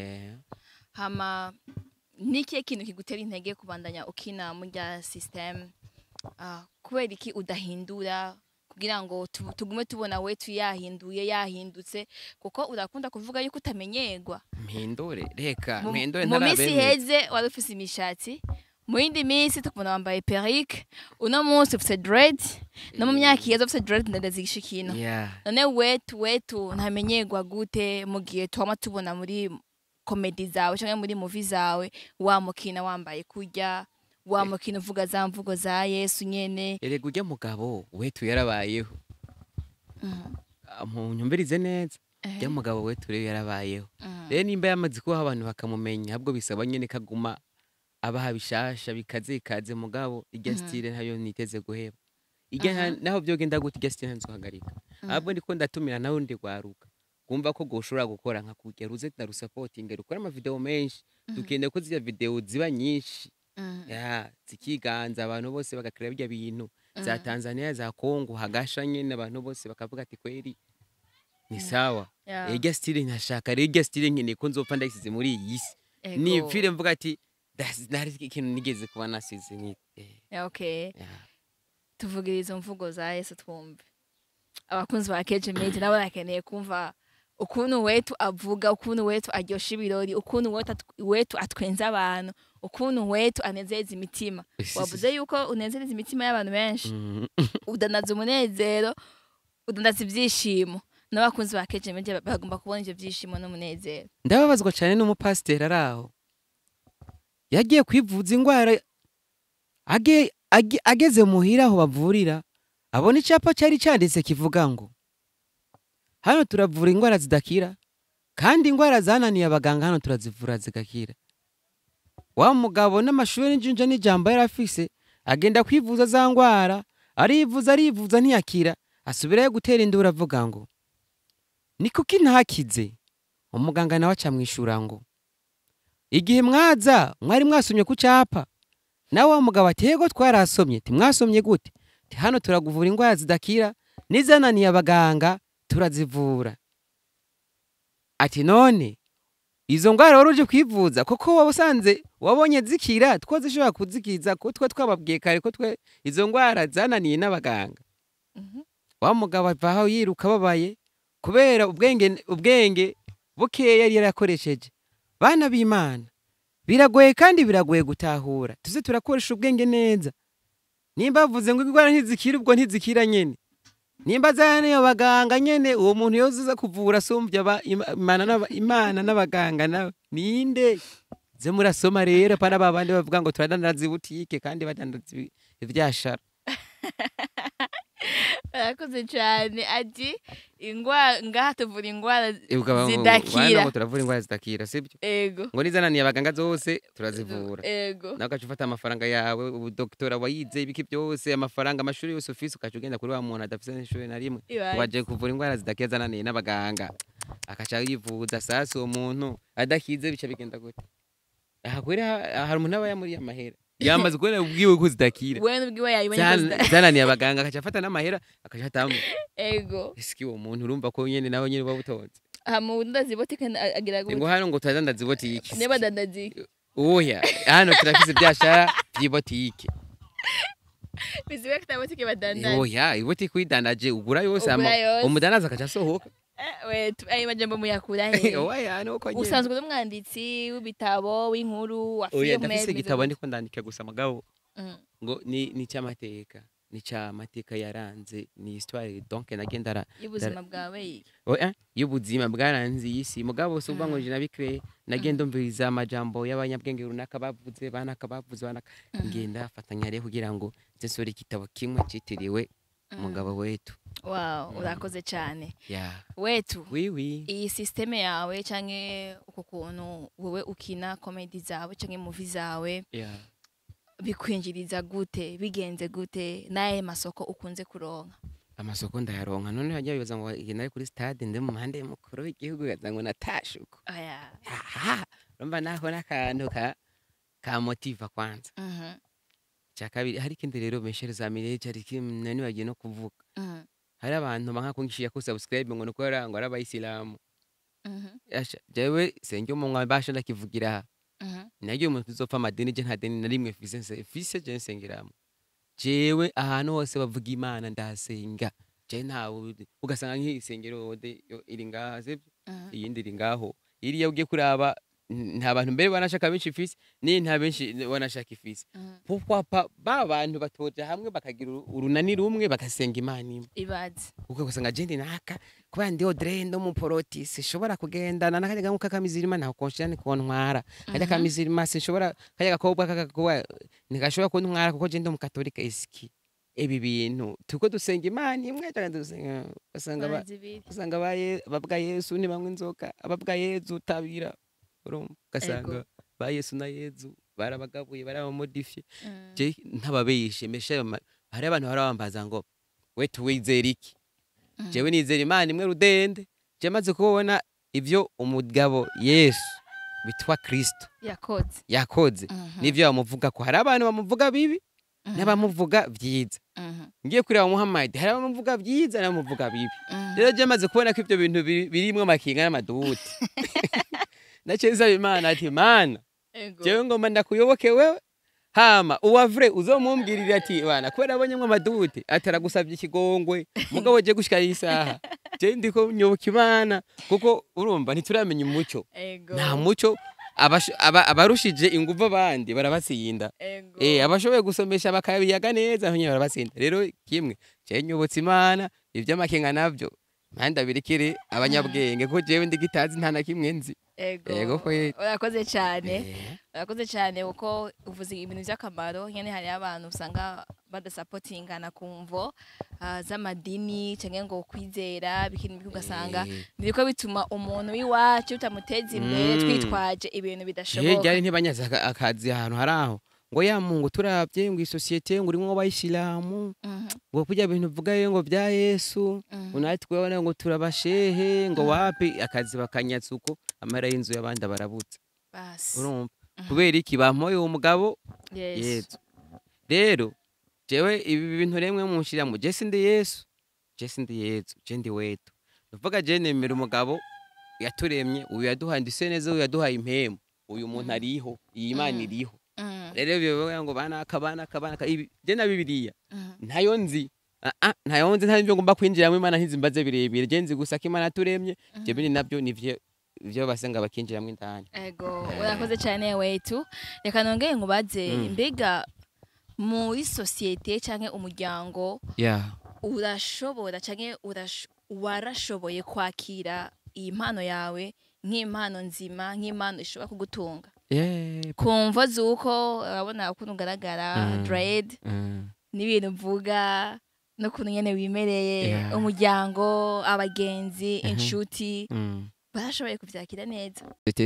hama niki kintu kigutera intege kubandanya ukina mu rya system kubera iki udahindura kugira ngo tugume tubona wetu yahindutse kuko urakunda kuvuga yuko utamenyerwa mpindure reka mu minsi heze wari ufise imishatsi mu yindi minsi tukubona wambaye perruque uno munsi ufise dread no mu myaka iheze ufise dread ndazishikino none wetu ntamenyerwa gute mu gihe twama tubona muri comedy zawe cyangwa muri movie zawe wamukina wambaye kurya wamukina uvuga za mvugo za Yesu nyene erega ujya mugabo wetu yarabayeho nyumbirize neza ujya mugabo wetu rero yarabayeho rero nimba yamaze kubaho abantu bakamumenya ahubwo bisaba nyene kaguma abaha bishasha bikaze mugabo irya style ntayo niteze guheba irya naho byogenda gute irya style nzohagarika ahubwo ndiko ndatumira nawe ndi gwaruka kumva ko goshobora gukora nka kujya ruze supporting rukora ama video menshi dukende ko zya video ziba nyinshi zikiganza abantu bose bagakira bijya bintu za Tanzania za Kongo hagasha nyene abantu bose bakavuga ati kweri ni sawa irya style ntashaka rero irya style nyene ko nzopfa ndayisize muri iyi si ni mfire mvuga ati nari ikintu nigeze kuba nasize okay tuvugiriza mvugo za Yesu twumve abakunzi ba Keje Media nabo barakeneye kumva ukuntu wetu avuga, ukuntu wetu aryosha ibirori, ukuntu wetu atwenza abantu, ukuntu wetu anezeza imitima. Wavuze yuko unezereza imitima y'abantu benshi, udanaza umunezero, udanaza ibyishimo. N'abakunzi ba Keje Media bagomba kubona ivyo byishimo n'umunezero. Ndababazwa cyane n'umupasiteri araho yagiye kwivuza ingwara ageze muhira aho bavurira abona icyapa cyari cyanditse kivuga ngo hano turavura ingwara zidakira kandi ingwara zananiye abaganga hano turazivura zigakira. Wa mugabo n'amashuri n'injinja n'ijambo yarafise agenda kwivuza za ngwara arivuza ntiyakira asubirayo gutera induru avuga ngo ni kuki ntakize. Umuganga nawe acamwishura ngo igihe mwaza mwari mwasomye ku cyapa. Nawe wa mugabo ati yego twarasomye. Timwasomye gute? Hano turaguvura ingwara zidakira nizananiye abaganga turazivura. Ati none izo ngwara waruje kwivuza koko wabusanze wabonye zikira twazishobora kuzikiza ko twe twababwiye kare ko twe izo ngwara zananiye n'abaganga. Wa mugabo avaho yiruka babaye kubera ubwenge bukeya yari yarakoresheje. Bana b'Imana biragoye kandi biragoye gutahura, tuze turakoresha ubwenge neza. Nimba bavuze ngo ingwara ntizikira ubwo ntizikira nyene, nimba zaniye abaganga nyene uwo muntu yozuza kuvura sumbya Imana n'abaganga nawe ninde? Ze murasoma rero pana babandi bavuga ngo turadandaza ibutike kandi badandaza ivyashara. Barakoze cyane ati ngaha tuvura ingwara zidakira. Ngo turavura ingwara zidakira sibyo? Ego. Ngo nizananiye abaganga zose turazivura. Ego. Nawe ugaca ufata amafaranga yawe ubudoktora wayize ibiki byose amafaranga amashuri yose ufise ugaca ugenda kuri wa muntu adafise n'ishuri na rimwe waje kuvura ingwara zidakira zananiye n'abaganga akaca yivuza sasa uwo muntu adakize bica bigenda gute? Hari umuntu aba yamuriye amahera yamaze kubona ubwiwe ko zidakira. Wewe ubwiwe yayibonye zananiye abaganga akaca afata n'amahera akaca atamu. Ego. Iski uwo muntu urumva ko nyene nawe nyene babutonze. Mu ndazibotike agira gute? Ngo hano ngo tuzandaza ibotike. Neba dandaziki. Oya hano turafise ibyashara by'ibotike. Biziwe kutabotike badandaza. Oya ibotike uyidandaje ugura yose umudandaza akaca asohoka. Wetu ayi majambo muyakura he? Oya nuko nyene. Usanzwe n'umwanditsi w'ibitabo w'inkuru wa filime. Oya ndafise igitabo ndiko ndandika gusa mugabo. Ngo ni cyamateka. Ni cyamateka yaranze ni histoire donc nagendara y'ubuzima bwawe. Oya y'ubuzima bwaranze isi mugabo suva ngo jina bikre nagenda umviriza amajambo y'abanyabwenge runaka bavuze banakabavuze ngenda afatanya rero kugira ngo nsore igitabo kimwe citiriwe umugabo wetu. Wow, urakoze cyane. Yeah. Wetu. Oui. Iyi systeme yawe canke uko kuntu wewe ukina comedy zawe canke movie zawe. Yeah. Bikwinjiriza gute, bigenze gute, naye masoko ukunze kuronka? Amasoko ndayaronka none hajya bibaza ngo nari kuri stade ndi mu mpande y'umukuru w'igihugu gazango natashuko. Aya. Rumba naho nakantu ka motiva kwanza. Cyakabiri hari kindi rero meshereza mirege ari kimwe bagiye no kuvuga. Hari abantu banka kungishiya ko subscribe ngo nuko yarangwa arabayisilamu. Yasha jewe senge umunwa basha ndakivugira. Nagiye umuntu uzopfa amadini je nta deni na rimwe fise je nsengiramo. Jewe ahantu hose bavuga Imana ndasenga. Je ntawe ugasanga nk'isengero iri ngaha iyindi iri ngaho. Iriya ugiye kuraba nta bantu mbere banashaka benshi fise ni nta benshi banashaka ifise. Pourquoi ba bantu batoja hamwe bakagira urunani rumwe bagasenga Imana imwe. Ibaze. Uko gusanga je naka kuba ndi Audrey ndo mu poroti sishobora kugendana nakajya nkuka kamizirima nta konshane kontwara. Kajya kamizirima sishobora kajya gakobwa kakakuba ntigashobora kontwara kuko je ndo mu katolika iski. Ebi bintu tuko dusenga Imana imwe cyangwa dusenga basanga babwa Yesu ni bamwe inzoka ababwa Yesu tabira. Ugasanga ba Yesu na Yezu barabagabuye barabamodifye. Je ntababeshe mesha hari abantu barabambaza ngo we tuwizera iki? Jewe nizera Imana imwe rudende. Je maze kubona ivyo umugabo Yesu bitwa Kristo yakoze nivyo bamuvuga ko hari abantu bamuvuga bibi n'abamuvuga vyiza. Ngiye kureba Muhammad hari abamuvuga vyiza n'abamuvuga bibi. Rero je maze kubona ko ivyo bintu birimwe makinga n'amaduti. Nacheza Imana ati Mana jewe ngoma ndakuyoboke wewe hama uwa vrai uzomumbwirira ati bana kubera abonyemwe amadute ataragusabye ikigongwe mugabo je gushika isaha je ndiko nyoboka Imana kuko urumva ntituramenya umuco ego nta muco abarushije inguvu abandi barabatsinda ego abashoboye gusomesha bakabiyaga neza nyine barabatsinda rero kimwe je nyobotse Imana ivy'amakenga navyo mpandabirikire abanyabwenge ko jewe ndigitazi nta na kimwe nzi ego urakoze cyane urakoze cyane uko uvuze ibintu by'akamaro nyene hari abantu usanga badasapotingana kumvo z'amadini cyangwa ngo kwizera bikintu ugasanga biriko bituma umuntu w'iwacu utamuteza imbere twitwaje ibintu bidashoboka ryari ntibanyaza akazi ahantu haraho ngo ya Mungu turavye ngo isosiyete ngo urimwo abayisilamu ngo kujya bintu vuga ngo bya Yesu unatwe wabona ngo turabashehe ngo wapi akazi bakanyatsa uko amara y'inzu y'abandi barabutse basi urumva kubera iki bampoye uwo mugabo Yesu rero jewe ibi bintu remwe munshira mu je sindi Yesu je ndi wetu uvuga je nemera umugabo yaturemye uyu yaduhandise neza uyu yaduhaye impemu uyu muntu ariho iyi Imana iriho rero bivuga ngo bana ibi je na Bibiliya ntayo nzi ntayo nzi ntabyo ngomba kwinjiramo Imana ntizimbaze birebire je nzi gusa ko Imana turemye je bini nabyo nivyo basenga bakinjiramo indani ego urakoze cyane wetu reka nongeye ngubaze mbega muri societe canke umuryango urashobora canke warashoboye kwakira iyi mpano yawe nk'impano nzima nk'impano ishobora kugutunga kumva zuko urabona ukuntu ugaragara dread n'ibintu mvuga n'ukuntu nyene wimereye umuryango abagenzi inshuti barashoboye kuvyakira neza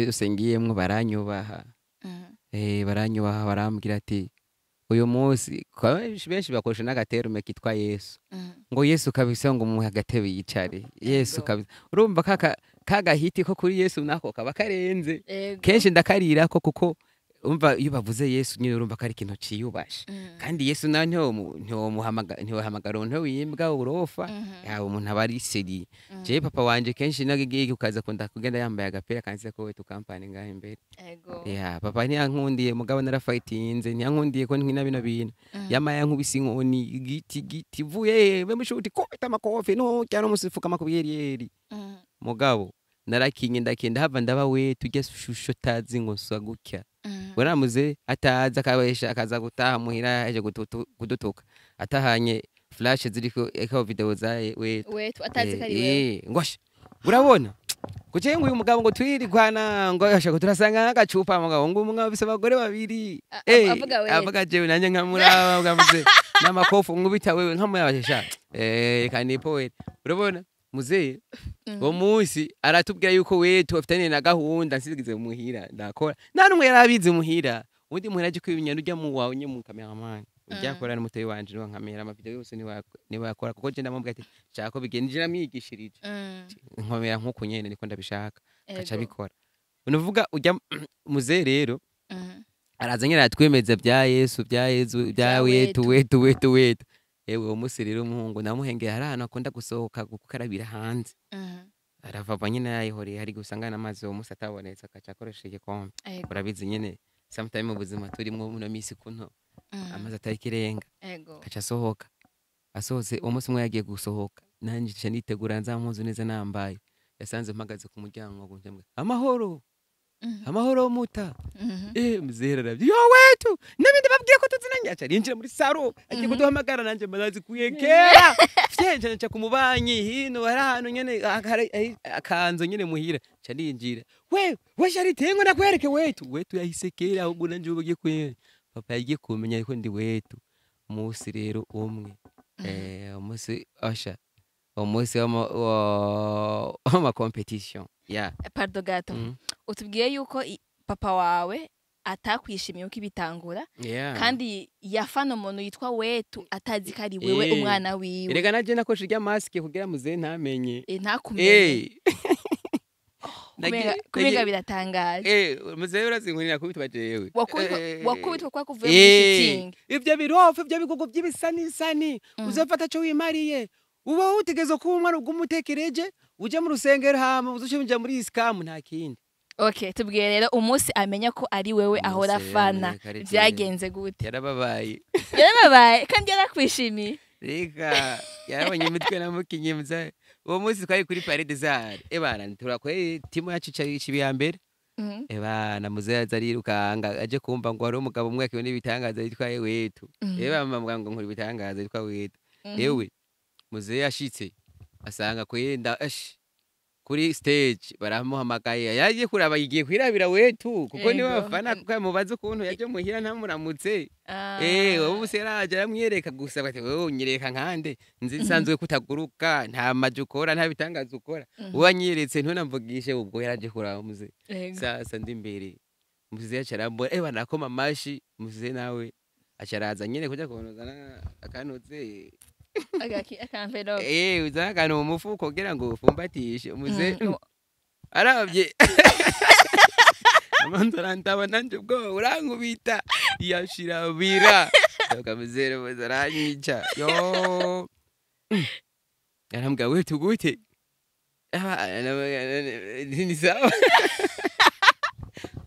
usengiyemwo baranyubaha baranyubaha barambwira ati uyu munsi benshi bakoresha n'agaterume kitwa Yesu ngo Yesu kabisa ngo umuhe agatebe yicare Yesu kabisa urumva kagahiti ko kuri Yesu nako kaba karenze kenshi ndakarira ko kuko umva iyo bavuze Yesu nyine urumva kari ikintu ciyubashe kandi Yesu nawe ntiwahamagara nto wimbwa urofa yawe umuntu aba ari seri je papa wanje kenshi nagiye ukaza kugenda yambaye agapira kanse ko wetu company ngahe imbere papa ntiyankundiye mugabo narafightinze ntiyankundiye ko nkina bino bintu yamaye nkubisi inkoni igiti vuye bemushuti ko itamakofe no cyane umusifuka makubiyeri mugabo narakinye ndakenda hava ndaba we tujya shusho tazi ngo swagukya waramuze ataza kabesha akaza gutaha muhira aje kudutuka atahanye flash ziriko eko video za wetu atazi kari we ngosha urabona kucenga uyu mugabo ngo twirikwana ngo yashaka turasanga agacupa mugabo ngo umwe bise abagore babiri avuga jewe nanje nkamuraba bwamuze namakofu ngubita wewe nkamuyabasha kandi poet urabona muzee uwo munsi aratubwira yuko wetu afitanye na gahunda nsigize muhira ndakora nta numwe yarabizi muhira undi muhira aje kwibinyana ujya mu wawe nye mu cameraman ujya akora n'umutoyi wanje no nkamera amavideo yose ni wakora kuko je ndamubwira ati cyako bigendera mwigishirije nkomera nkuko nyene niko ndabishaka aca bikora unuvuga ujya muzee rero araza nyene atwemeza bya Yesu bya wetu ewe umunsi rero umuhungu namuhengeye hari ahantu akunda gusohoka gukarabira hanze aravava nyine yayihoreye hari gusangana amazi uwo munsi atabonetse akaca akoresha igikombe urabizi nyine sometime mu buzima turimo muno misi kunto amazi atari kirenga akaca asohoka asohotse umunsi umwe yagiye gusohoka nanje nca nitegura nzampuzu neza nambaye yasanze mpagaze ku muryango ngo njye amahoro muta mzera ravyo yo wetu nabindi babwiye ko tuzinanye aca rinjira muri saro agiye kuduhamagara nanje mbazi kuyekera fyenje nca kumubanyi hino hari ahantu nyene akanzo nyene muhira aca rinjira we shari tengo nakwereke wetu yahisekera ahubwo nanje ubugiye kwe papa yagiye kumenya ko ndi wetu umunsi rero umwe umunsi asha umunsi wa competition pardon gato utubwiye yuko papa wawe atakwishimiye uko ibitangura kandi yafana umuntu yitwa wetu atazi ko ari wewe umwana wiwe erega naje nakoresha irya mask kugira muze ntamenye ntakumenye kubega biratangaje muze urazinkurira kubitwa jewe wakubitwa kwa kuvuye mu shooting ivyo birofu ivyo bigugu by'ibisani uzofata cyo wimariye uba utegezo ko umwana ugumutekereje uje mu rusengero hama uzuce unja muri scam nta kindi Okay, tubwiye rero umunsi amenya ko ari wewe ahora Umunsi afana yamenye ko ari jewe. vyagenze gute? yarababaye Yarababaye kandi yarakwishimiye. reka yarabonye imitwe namukinye muza uwo munsi twari kuri Palais des Arts ebana turakore timu yacu ibi ya mbere ebana muzaza arirukanga aje kumva ngo hari umugabo umwe akibona ibitangaza yitwaye wetu mama ngo nkuri ibitangaza yitwa wetu yewe muzehe yashitse asanga kwenda kuri stage baramuhamagaye yaje kuraba yigiye kwirabira wetu kuko niwe bafana kuko yamubaza ukuntu yaje muhira ntamuramutse wowe useraje aramwiereka gusa bati wowe unyereka nkande nzi sanzwe kutaguruka nta maje ukora nta bitangaza ukora uwanyeretse ntunamvugishe ubwo yaraje kuraba muzehe sasa ndi imbere muzehe acarambora banakoma amashi muzehe nawe acaraza nyene kuja kubonozana akanutse akamvelope uzana akantu mu mufuko kugira ngo ufumbatishe umuze arabye amanzara ndabona nje ubwo urankubita yashirabira ukamuzere bazaranyica yo yarambwa we tugute ni sawa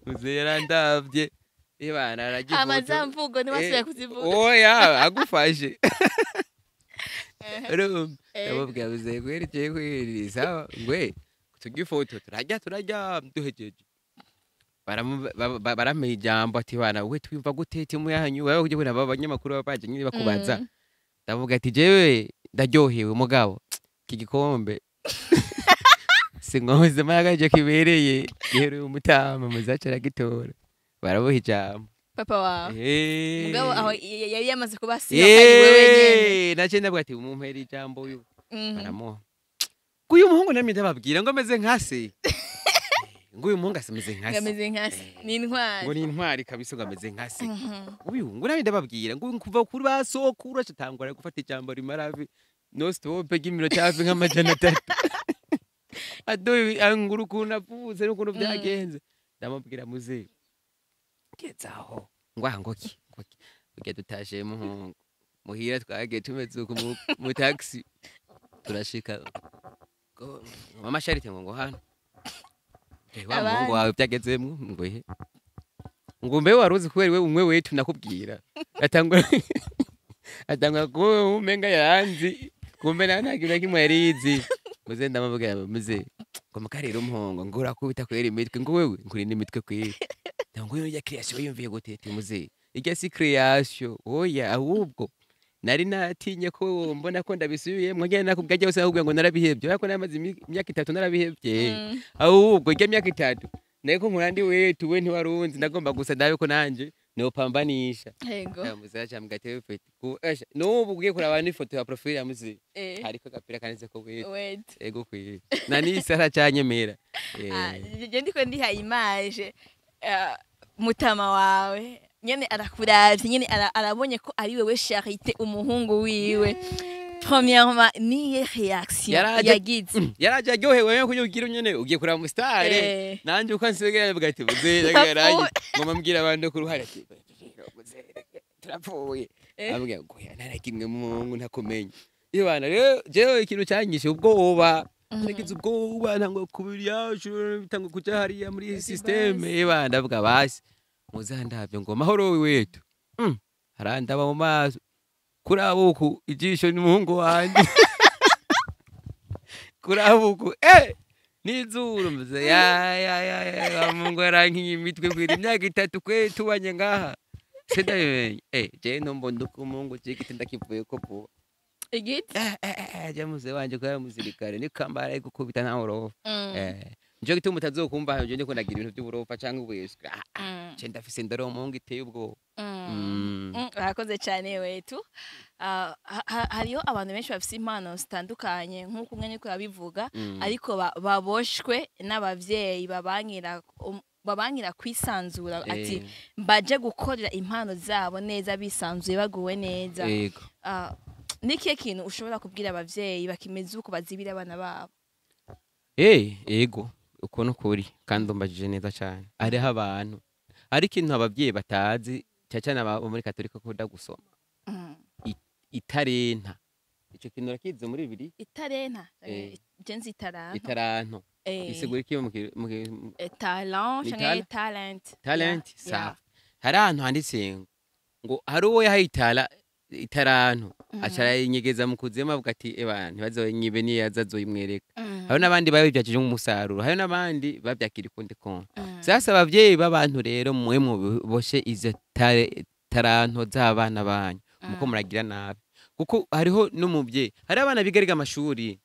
muze yarandavye ibana aragivuga amazamvugo ni wasuye kuzivuga oya agufashe ndababwira buze kwerekeye kwirisa ngwe tugifoto turajya duhejeje barameye ijambo ati bana we twimva gute timu yanyu wewe uje kubona abanyamakuru babaje nyine bakubaza ndavuga ati jewe ndaryohewe mugabo iki gikombe singoze magaje kibereye giheruye umutama muzacara gitora barabuha ijambo papa wawe mugabo aho yari yamaze kubasiba kandi wewe nyene nace ndabwa ati umumpera ijambo uyu baramuha nguyu muhungu namye ndababwira ngo ameze nkase nguyu muhungu asemeze nkase ngameze nkase ni intwari ngo ni intwari kabisa ngo ameze nkase uyu ngo namye ndababwira ngo kuva kuri basokura cyatangura gufata ijambo rimaravi no stop g'iminota hafi nk'amajana 3 adoye anguru kuna puze n'ukuntu byagenze ndamubwira muze gezaho ngwangoki ngoki dutashe muhungu muhira twagiye tumeze uko mu taxi turashika mama Charite ngo hano wa muhungu wawe byagezemwe ngo he ngo mbe waruzi kweri we umwe wetu nakubwira atangwa ko umenga yanzi kumbe nanagira kimwe yarizi muze ndamubwira muze ngo mukarira umuhungu ngo urakubita kweri imitwe ngo wewe nkuri n'imitwe kweri ngo ya creation yumviye gutete muze irya si creation oya ahubwo nari natinye ko mbona ko ndabisubiye mwagenda nakubwa cyose ahubwo ngo narabihebye ariko namaze imyaka 3 narabihebye ahubwo irya myaka 3 nako nkurandi wetu we ntiwarunzi ndagomba gusa ndabe ko nanje no pambanisha yego muze acha mgatewe fete ko n'ubu ugiye kuraba ni foto ya profile ya muze hariko gapira kaneze ko wetu yego kwiye nani sara cyanyemera je ndiko ndiha image mutama wawe nyene arakuravye nyene arabonye ko ari wewe Charite umuhungu wiwe premièrement niye réaction yagize yaraje aryohewe ko ugira nyene ugiye kuraba mu star nanje uko nsegera bwati buze yaraje ngoma mbwira abandi ko ruhara ati turapfuye abwira ngo narakimwe mu ntakomenya ibana rero jewe ikintu cyanyishe ubwoba nagize ubwoba ntango kubiri yacu bitango kuja hariya muri systeme ibana ndavuga basi muzandavye ngo mahoro wetu harandaba mu maso kurabuku ijisho ni muhungu wanje kurabuku nizuru mze ya mungu yarankiye imitwe kwira imyaka 3 kwe tubanye ngaha sedaye je nombo ndukumungu cigiti ndakivuye ko vuba igiti je muze wanje ko yamusirikare ni kambara gukubita nta horofa nje gituma utazokumva hayo nje ko ndagira ibintu by'uburofa canke ubweswe je ndafise ndaro mungu iteye ubwo urakoze cyane wetu hariyo abantu benshi bafise impano zitandukanye nk'uko umwe niko yabivuga ariko baboshwe n'abavyeyi babankira kwisanzura ati mbaje gukorera impano zabo neza bisanzuye baguwe neza nikiye kintu ushobora kubwira abavyeyi bakimeze uko bazibira abana babo yego uko nukuri kandi umbajije neza cyane ariho abantu ari ikintu abavyeyi batazi cyane muri Katolika ko gusoma itarenta ico kintu rakize muri bibiri itarenta jenzi itaranto isigura iki talent ni canke talent talent Yeah, sawa hari ahantu handitse ngo hari uwo yahaye itarantu aca arayinyegeza mu kuzimu avuga ati eba ntibazonyibe niyo yaza azoyimwereka hari n'abandi babivyakije nk'umusaruro hari n'abandi bavyakira ukundi konti sasa abavyeyi b'abantu rero mwe muboshe izo taranto z'abana banyu muko muragira nabi kuko hariho n'umuvyeyi hari abana biga amashuri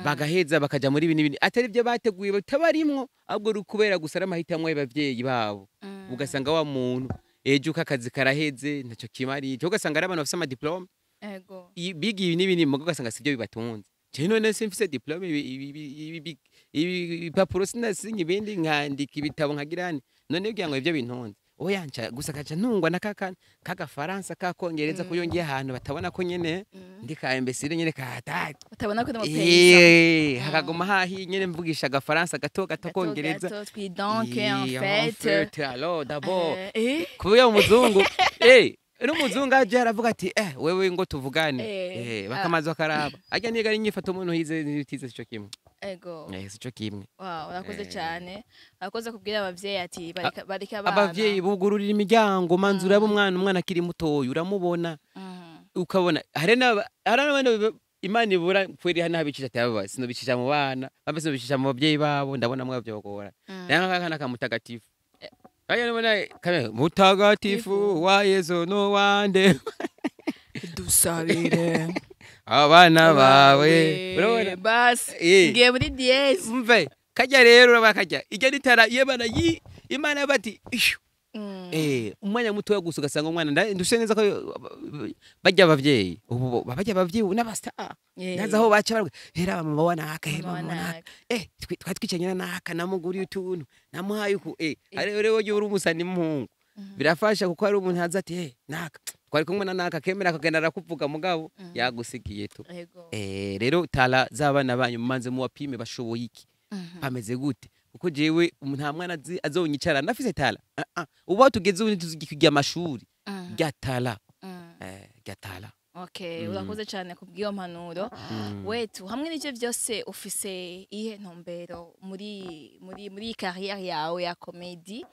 bagaheza bakaja muri bini atari byo bateguye batabarimwo ahubwo kubera gusa ari amahitamo y'abavyeyi babo ugasanga wa muntu ejo akazi karaheze ntacyo kimari cyo ugasanga ari abantu bafite amadiplome biga ibi n'ibini mugo ugasanga sivyo bibatunze je none simfise diplome ibipapuro sinasinye ibindi nkandika ibitabo nkagirani none ugira ngo ivyo bintunze oya nca gusa kaca ntungwa na kagafaransa kakongereza kuyongiye ahantu batabona ko nyene ndi ka imbesire nyene ka batabona ko ndamupeyisa hakaguma hahi nyene mvugisha agafaransa gato kongereza donc en fait alors d'abord kuya umuzungu n'umuzungu aje aravuga ati wewe ngo tuvugane bakamaze bakaraba ajya niga ari nyifato umuntu hize sico kimwe sico kimwe urakoze cyane urakoze kubwira abavyeyi ati bareka abavyeyi bugururira imiryango manzura umwana akiri mutoya uramubona ukabona hari n'abandi Imana ibura kweri hana habicisha ati sinobicisha mu bana bambe sinobicisha mu bavyeyi babo ndabona mwe byogora nakana kamutagatifu aya none kame mutagatifu wa Yesu no wande dusabire abana bawe urabona bas ngiye muri DS mve kajya rero bakajya ijya ritara yebana Imana bati umwanya muto yo gusuka sanga umwana ndushe neza ko bajya abavyeyi ubu bajya abavyeyi n'abasta naza aho baca barwe hera mama wana akahema twatwicanye naka namuguriye utuntu namuhaye uku rero wowe uri umusani muhungu birafasha kuko ari umuntu haza ati naka twari kumwe na naka kemera akagenda arakuvuga mugabo yagusigiye tu rero tala zabana banyu manze mu wapime bashoboye iki pameze gute kuko jewe nta mwana azonyicara nafise tala ubu tugeze ubu tuzigiye amashuri gatala gatala okay urakoze cyane kubwiyo mpanuro wetu hamwe n'ivyo byose ufise ihe ntombero muri carrière yawe ya comedy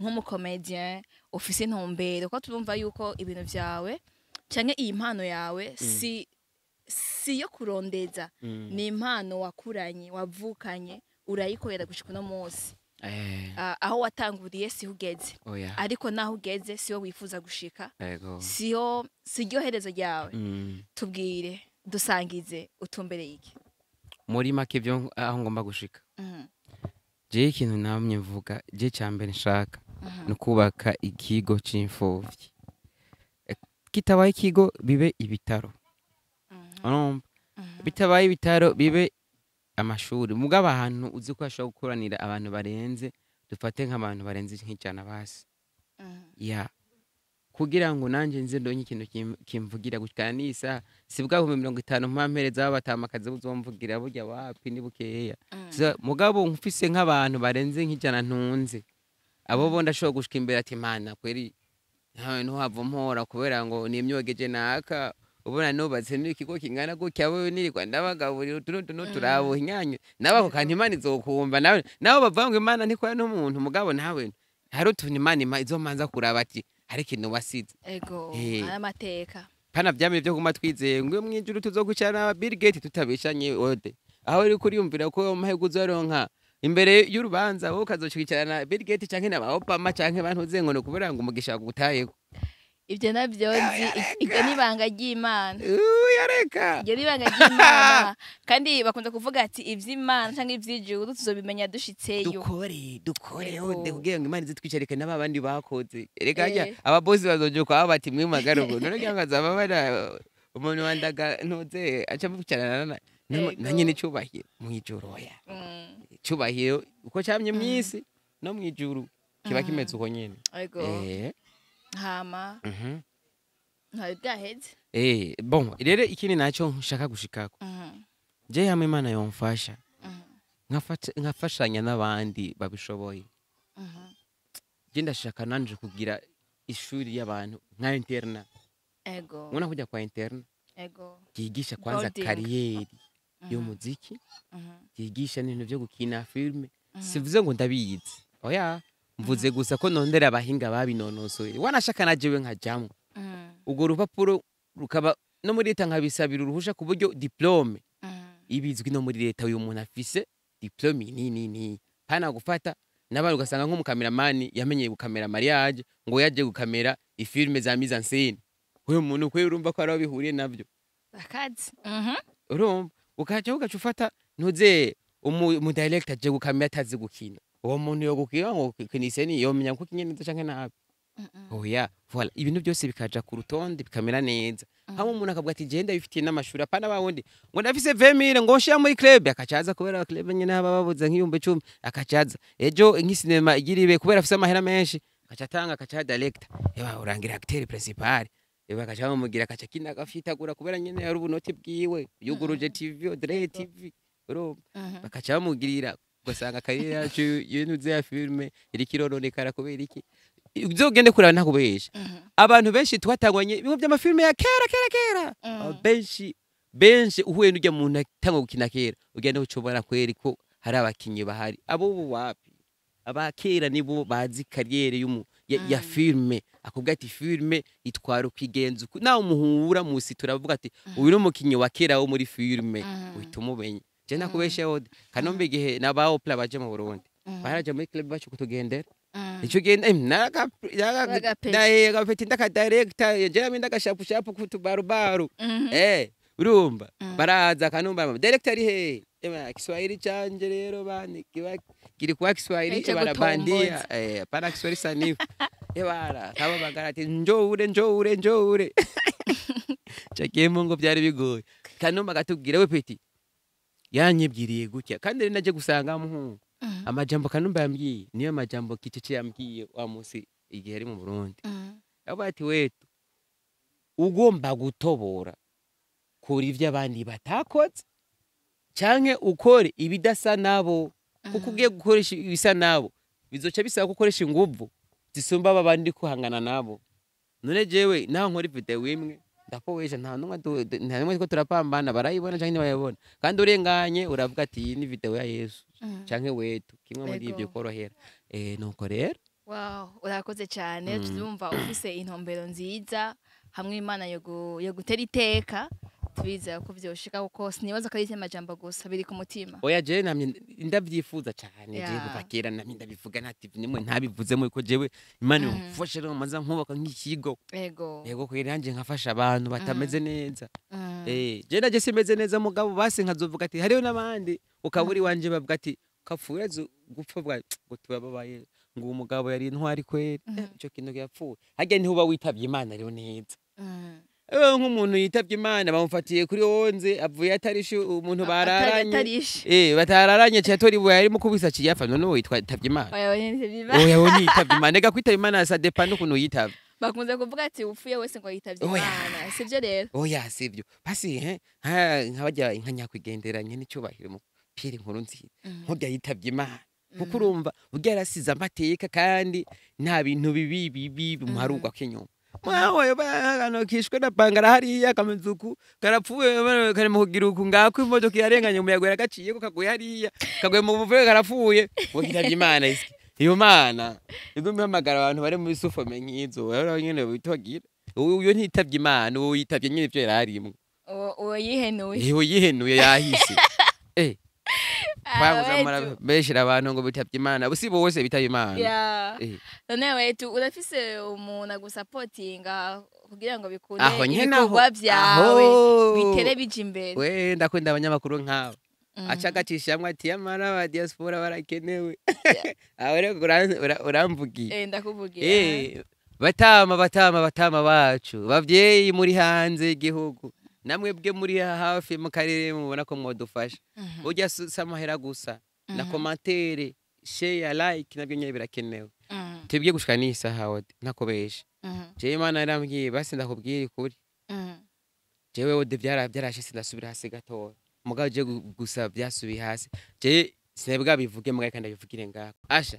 nk'umukomedien ufise intombero ko turumva yuko ibintu vyawe canke iyi mpano yawe si yo kurondeza ni impano wakuranye wavukanye urayikorera gushika no munsi aho watanguriye si ugeze ariko naho ugeze siyo wifuza gushika siyo herezo ryawe tubwire dusangize utumbere iki muri make byo aho ngomba gushika je ikintu namye mvuga je cyambere nshaka no kubaka ikigo c'imfuvyi kitabaye ikigo bibe ibitaro bitabaye ibitaro bibe amashuri mugaba ahantu uzi ko ashobora gukoranira abantu barenze dufate nk'abantu barenze nk'ijana basi kugira ngo nanje nze ndonye ikintu kimvugira gushikana n'isa sibwa 50 mpampereza batamakaze uzomvugira burya wapi ni bukeya mugabo mfise nk'abantu barenze nk'ijana ntunze abo bo ndashobora gushika imbere ati mana kweri ntawe hava kubera ngo ni imyogeje naka ubona nubatse n'ikigo kingana gutya wewe nirirwa ndabagaburira utuntu turabo inyanyo nabako kandi Imana izokumva nawe bavanga Imana ntikora n'umuntu mugabo nawe hari utuntu Imana izomanza kuraba ati hari ikintu wasize amateka pana vyame byo kuma twizeye ngo mwijuru tuzogucana Bill Gates tutabishanye ode aho uri kuriyumvira ko amahego uzoronka imbere y'urubanza wowe kazocukicarana Bill Gates canke na Obama canke bantu zengono kubera ngo umugisha gutayeko ibyo nabyo nzi ibyo nibanga ry'Imana yareka ibyo nibanga ry'Imana kandi bakunze kuvuga ati ivy'Imana cyangwa ivy'ijuru tuzobimenya dushitseyo dukore ode kugira ngo Imana izitwicarike n'abandi bakoze reka ajya ababosi bazoje kwa bati mwe magarugo none cyangwa bana umuntu wandaga ntuze aca mubicarana na nyine cyubahiro mu ijuru oya cyubahiro uko cyamye mwisi no mu ijuru kiba kimeze uko nyene hama ntawe bwaheze bon rero ikindi nacyo nshaka gushikako je hamwe Imana yomfasha nkafashanya n'abandi babishoboye je ndashaka nanje kugira ishuri y'abantu nka interna ego mwana kujya kwa interna yigisha kwanza kariyeri y'umuziki yigisha n'ibintu byo gukina filme sivuze ngo ndabizi oya mvuze gusa ko nondera abahinga babinonosoye wanashaka najewe nkajamwe ubwo rupapuro rukaba no muri leta nkabisabira uruhusha ku buryo diplome ibizwi no muri leta uyu muntu afise diplome nini pana gufata n'abandi ugasanga nk'umukameramani yamenyeye gukamera mariage ngo yaje gukamera ifilme za mise en scène uyu muntu kwe urumva ko ari bihuriye navyo akazi urumva ukaca ufata ntuze umu director aje gukamera atazi gukina uwo muntu yo gukina ngo kiniseni yomenya ko kinye neza canke nabi oya voilà ibintu byose bikaja ku rutonde bikamera neza hamwe umuntu akavuga ati je ndabifitiye n'amashuri apana bawundi ngo ndafise 20000 ngo nshira muri club akacaza kubera club nyene haba babuza nk'iyumbe 10 akacaza ejo nk'isinema igiribe kubera afise amahera menshi akacatanga akaca director eba urangira acteur principal eba akaca bamugira akaca kina agafitagura kubera nyene yari ubunoti bwiwe yuguruje TV Odre TV urumva bakaca bamugirira ugasanga karire yacu ibintu vya filme iri kiroronekara kubera iki uzogende kuraba ntakubesha abantu benshi twatangwanye bimwe by'amafilme ya kera benshi uhuye n'ujya muntu atanga gukina kera ugenda ucobora kweri ko hari abakinyi bahari abo wapi abakera nibo bazi kariyere ya filme akubwa ati filme itwara kwigenza nawe umuhura musi turavuga ati uyu ni umukinyi wa kera wo muri filme uhita umubenya je nakubesha yode kanombe gihe nabaho pla baje mu Burundi baraje muri club bacu kutugendera ico genda nagapeti ndaka director yajami ndakashapu kutubarubaru urumva baraza kanumba director ari he Kiswahili canje rero bani kiri kwa Kiswahili barabandia para Kiswahili sanifu bara kaba bagarati njoure cakemo ngo byari bigoye kanumba gatubwira we peti yanyibwiriye gutya kandi naje gusanga muhungu amajambo kanumba yambwiye niyo majambo kicece yambwiye wa musi igihe ari mu Burundi abati wetu ugomba gutobora kuri ivyo abandi batakoze canke ukore ibidasa nabo kuko ugiye gukoresha ibisa nabo bizoca bisaba gukoresha inguvu zisumba abandi kuhangana nabo none jewe naho nkora video imwe ndakowesha nta numwe ko turapambana barayibona canke bayibona kandi urenganye uravuga ati iyi ni video ya Yesu canke wetu kimwe muri ivyo korohera nuko rero wow urakoze cyane tuzumva ufise intombero nziza hamwe Imana yo gutera iteka tubiza ko vyoshika kuko sinibaza ko ari amajambo gusa biri ku mutima oya je namye ndavyifuza cyane je kubakera namye ndabivuga nati nimwe ntabivuzemo ko jewe Imana yumfashe rero maza nkubaka nk'ikigo yego ko iranje nkafasha abantu batameze neza je naje simeze neza mugabo base nkazovuga ati hariyo nabandi ukaburi wanje bavuga ati kapfuye gupfa bwa ngo tubabaye ngo umugabo yari intwari kweri ico kintu yapfuye hage ntihuba witavye Imana rero neza nk'umuntu yitavye Imana bamufatiye kuri 11 avuye atarishe umuntu bararanye batararanye cyatori bo yari mukubisa ciyafa none witwa yitavye Imana oya woni yitavye Imana ega kwitavye Imana sa depend ukuntu yitavye bakunze kuvuga ati upfuye wese ngo yitavye Imana sivyo rero oya sivyo basi nkabajya inkanyakwigenderanye n'icubahiro mu pire nkuru nziza nk'ubya yitavye Imana kuko urumva ugerasiza amateka kandi nta bintu bibi muharugwa kenyuma mwawe bagano kishwe na bangara hariya kamenzuku karapfuye kare mugira uku ngako imodoka yarenganye umuyago yaragaciye ko kaguye hariya kaguye mu buvuye karapfuye wogitavye Imana isi iyo Mana igumye hamagara abantu bari mu bisufome nkizo rero nyene bitogira uyo ntitavye Imana uwo yitavye nyene ivyo yararimwe uwo yihenuye yahise Baguzamara beshira abantu ngo bitavye Imana busibo wose bitavye Imana none wetu urafise umuntu agusupportinga kugira ngo bikunde ibikorwa vyawe bitere bije imbere we ndakunda abanyamakuru nkabo aca gacishamwe ati amara ba diaspora barakenewe aho rero uramvugiye ndakuvugiye batama bacu bavyeyi muri hanze igihugu namwe bwe muri hafi mu karere mubona ko mwodufasha ujya samahera gusa na commentaire share like nabyo nyine birakenewe tebye gushika ni isaha nakobesha je Imana yarambwiye basi ndakubwira kuri jewe ode byarashe sindasubira hasi gato mugabo je gusa byasubiye hasi je sinebwa bivuge mugabo kandi bivugire ngako asha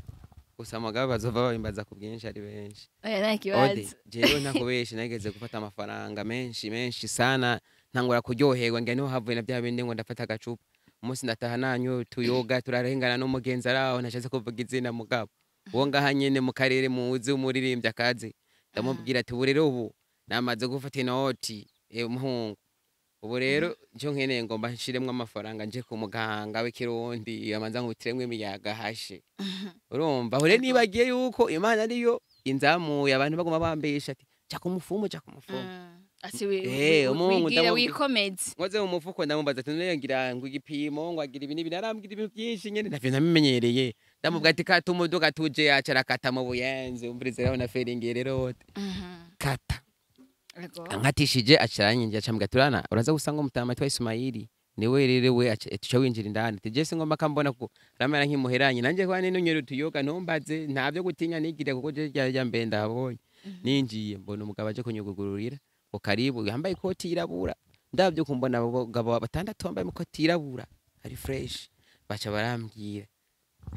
gusa mugabo bazova bimbaza kubwinshi ari benshi nakibaza jewe nakobesha nageze gufata amafaranga menshi sana ntangura kuryoherwa nge niho havuye na bya bindi ngo ndafata agacupa umunsi ndataha nanyu tuyoga turarengana n'umugenzi araho ntashatse kuvuga izina mugabo uwo ngaha nyene mu karere muzi umuririmbyi akazi ndamubwira ati ubu rero ubu namaze gufata inoti muhungu ubu rero icyo nkeneye ngomba nshiremwo amafaranga nje ku muganga w'ikirundi amanza nkubitiremwo imiyaga hashe urumva aho rero nibagiye yuko Imana ariyo inzamuye abantu baguma bambesha ati ca ku mufumu ati umungu wigira wikomeze ngoze mu mufuko ndamubaza ati none ngira ngo igipimo ngo agira ibintu narambwira ibintu byinshi nyene ntavyo namenyereye ndamubwira ati kata umuduga tuje yacara kata mu buyenzi umvirize rero na feringi rero kata ankatishije acaranyinjira acambwira turana uraza gusanga umutama twa Ismaili niwe rero we tuca winjira indani ati jese ngomba kambona ko ramera nkimuheranye nanje kwa nino nyero tuyoga ntumbaze ntavyo gutinya nigire kuko je rya mbere ndabonye ninjiye mbona umugabo aje kunyugururira ngo karibu yambaye ikoti yirabura ndavyo kumbona abagabo batandatu bambaye ikoti yirabura ari fresh baca barambwira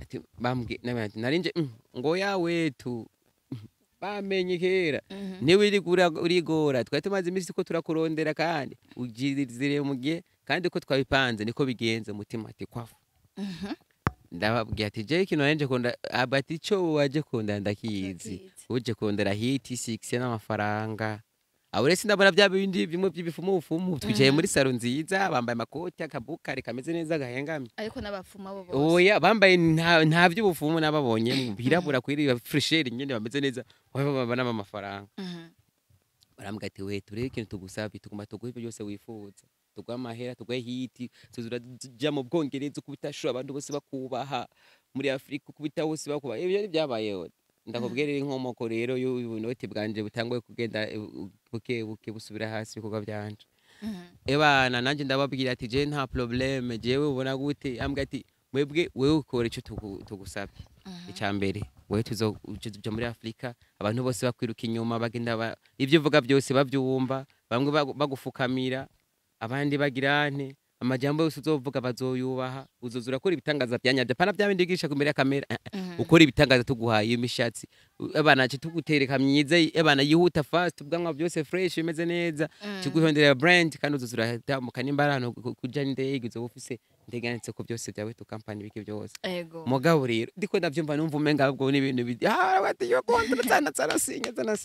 ati bambwe narinje ngo yawe tu bamenye kera niwe urigora twari tumaze imisi ko turakurondera kandi ujizire mugihe kandi ko twabipanze niko bigenze mutima ati kwafu ndababwiye ati je kino nanje kunda abati ico waje kunda ndakizi uje kundera hiti 6 n'amafaranga abure sindabona bya bindi bimwe by'ibifumu ufumu twicaye muri salo nziza bambaye amakoti akabukare kameze neza gahengamye ariko n'abafuma bo bose oya bambaye nta by'ubufumu nababonye birabura kwiri fresher nyene bameze neza babana amafaranga barambwira ati we tureke ikintu tugusaba tuguma tuguhe byose wifuza tugwa amahera tugwe hiti tuzura ja mu Bwongereza kubitashura abantu bose bakubaha muri Afrika kubita bose bakubaha ibyo byabayeho ndakubwira inkomoko rero y'ubunote bwanje butangwe kugenda buke busubira hasi kuko byanje ebana nanje ndababwira ati je nta problème jewe ubona gute ambwa ati mwebwe wewe ukora ico tugusabye icambere wewe tuzoja muri Afrika abantu bose bakwiruka inyuma bagenda ivyo uvuga byose bavyumva bamwe bagufukamira abandi bagirante amajambo yose uzovuga bazoyubaha uzozura kora ibitangaza byanyabye pana byabindi gisha kumera kamera ukora ibitangaza tuguhaye imishatsi abana cyo tugutereka myiza abana yihuta fast ubwanwa byose fresh bimeze neza kiguhondera brand kandi uzozura tamuka nimbarano kuja ndege uzo ufise ndeganitse ko byose byawe tu company bike byose mugabo rero ndiko ndavyumva numva umenga ubwo ni ibintu bati yo kontra tsana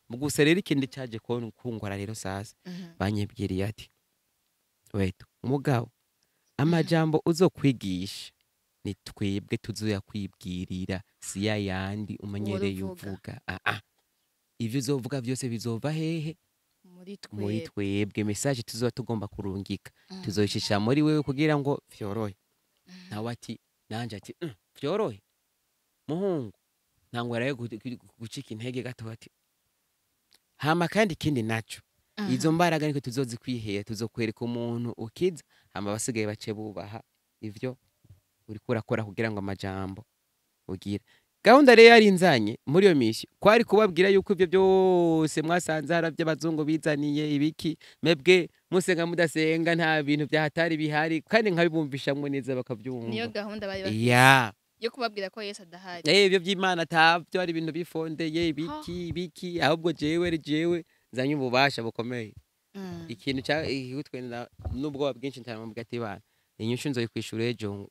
muguse rero ikindi cyaje kungora rero sasa banyebwiriye ati wetu mugabo amajambo uzokwigisha ni twebwe tuzoyakwibwirira si yandi umenyereye uvuga ivyo uzovuga byose bizova hehe muri twebwe message tuzoba tugomba kurungika tuzoyishisha muri wewe kugira ngo vyorohe nawe ati nanje ati vyorohe muhungu ntangwara yo gucika intege gato ati hama kandi kindi naco izo mbaraga niko tuzozikwihera tuzokwereka umuntu ukiza hama basigaye bace bubaha ivyo uri kurakora kugira ngo amajambo ugira gahunda rero yari inzanye muri iyo misi kwari kubabwira yuko ivyo byose mwasanze haravye abazungu bizaniye ibiki mebwe musenga mudasenga nta bintu byahatari bihari kandi nkabibumvisha mwe neza bakavyumva niyo gahunda bari bafite yo kubabwira ko Yesu adahari ibyo by'Imana tavyo ari ibintu bifondeye ibiki ahubwo jewe zanye ububasha bukomeye ikintu cya twenda nubwo bwinshi ntamubwira ati bana inyushu nzo yikwishura ejo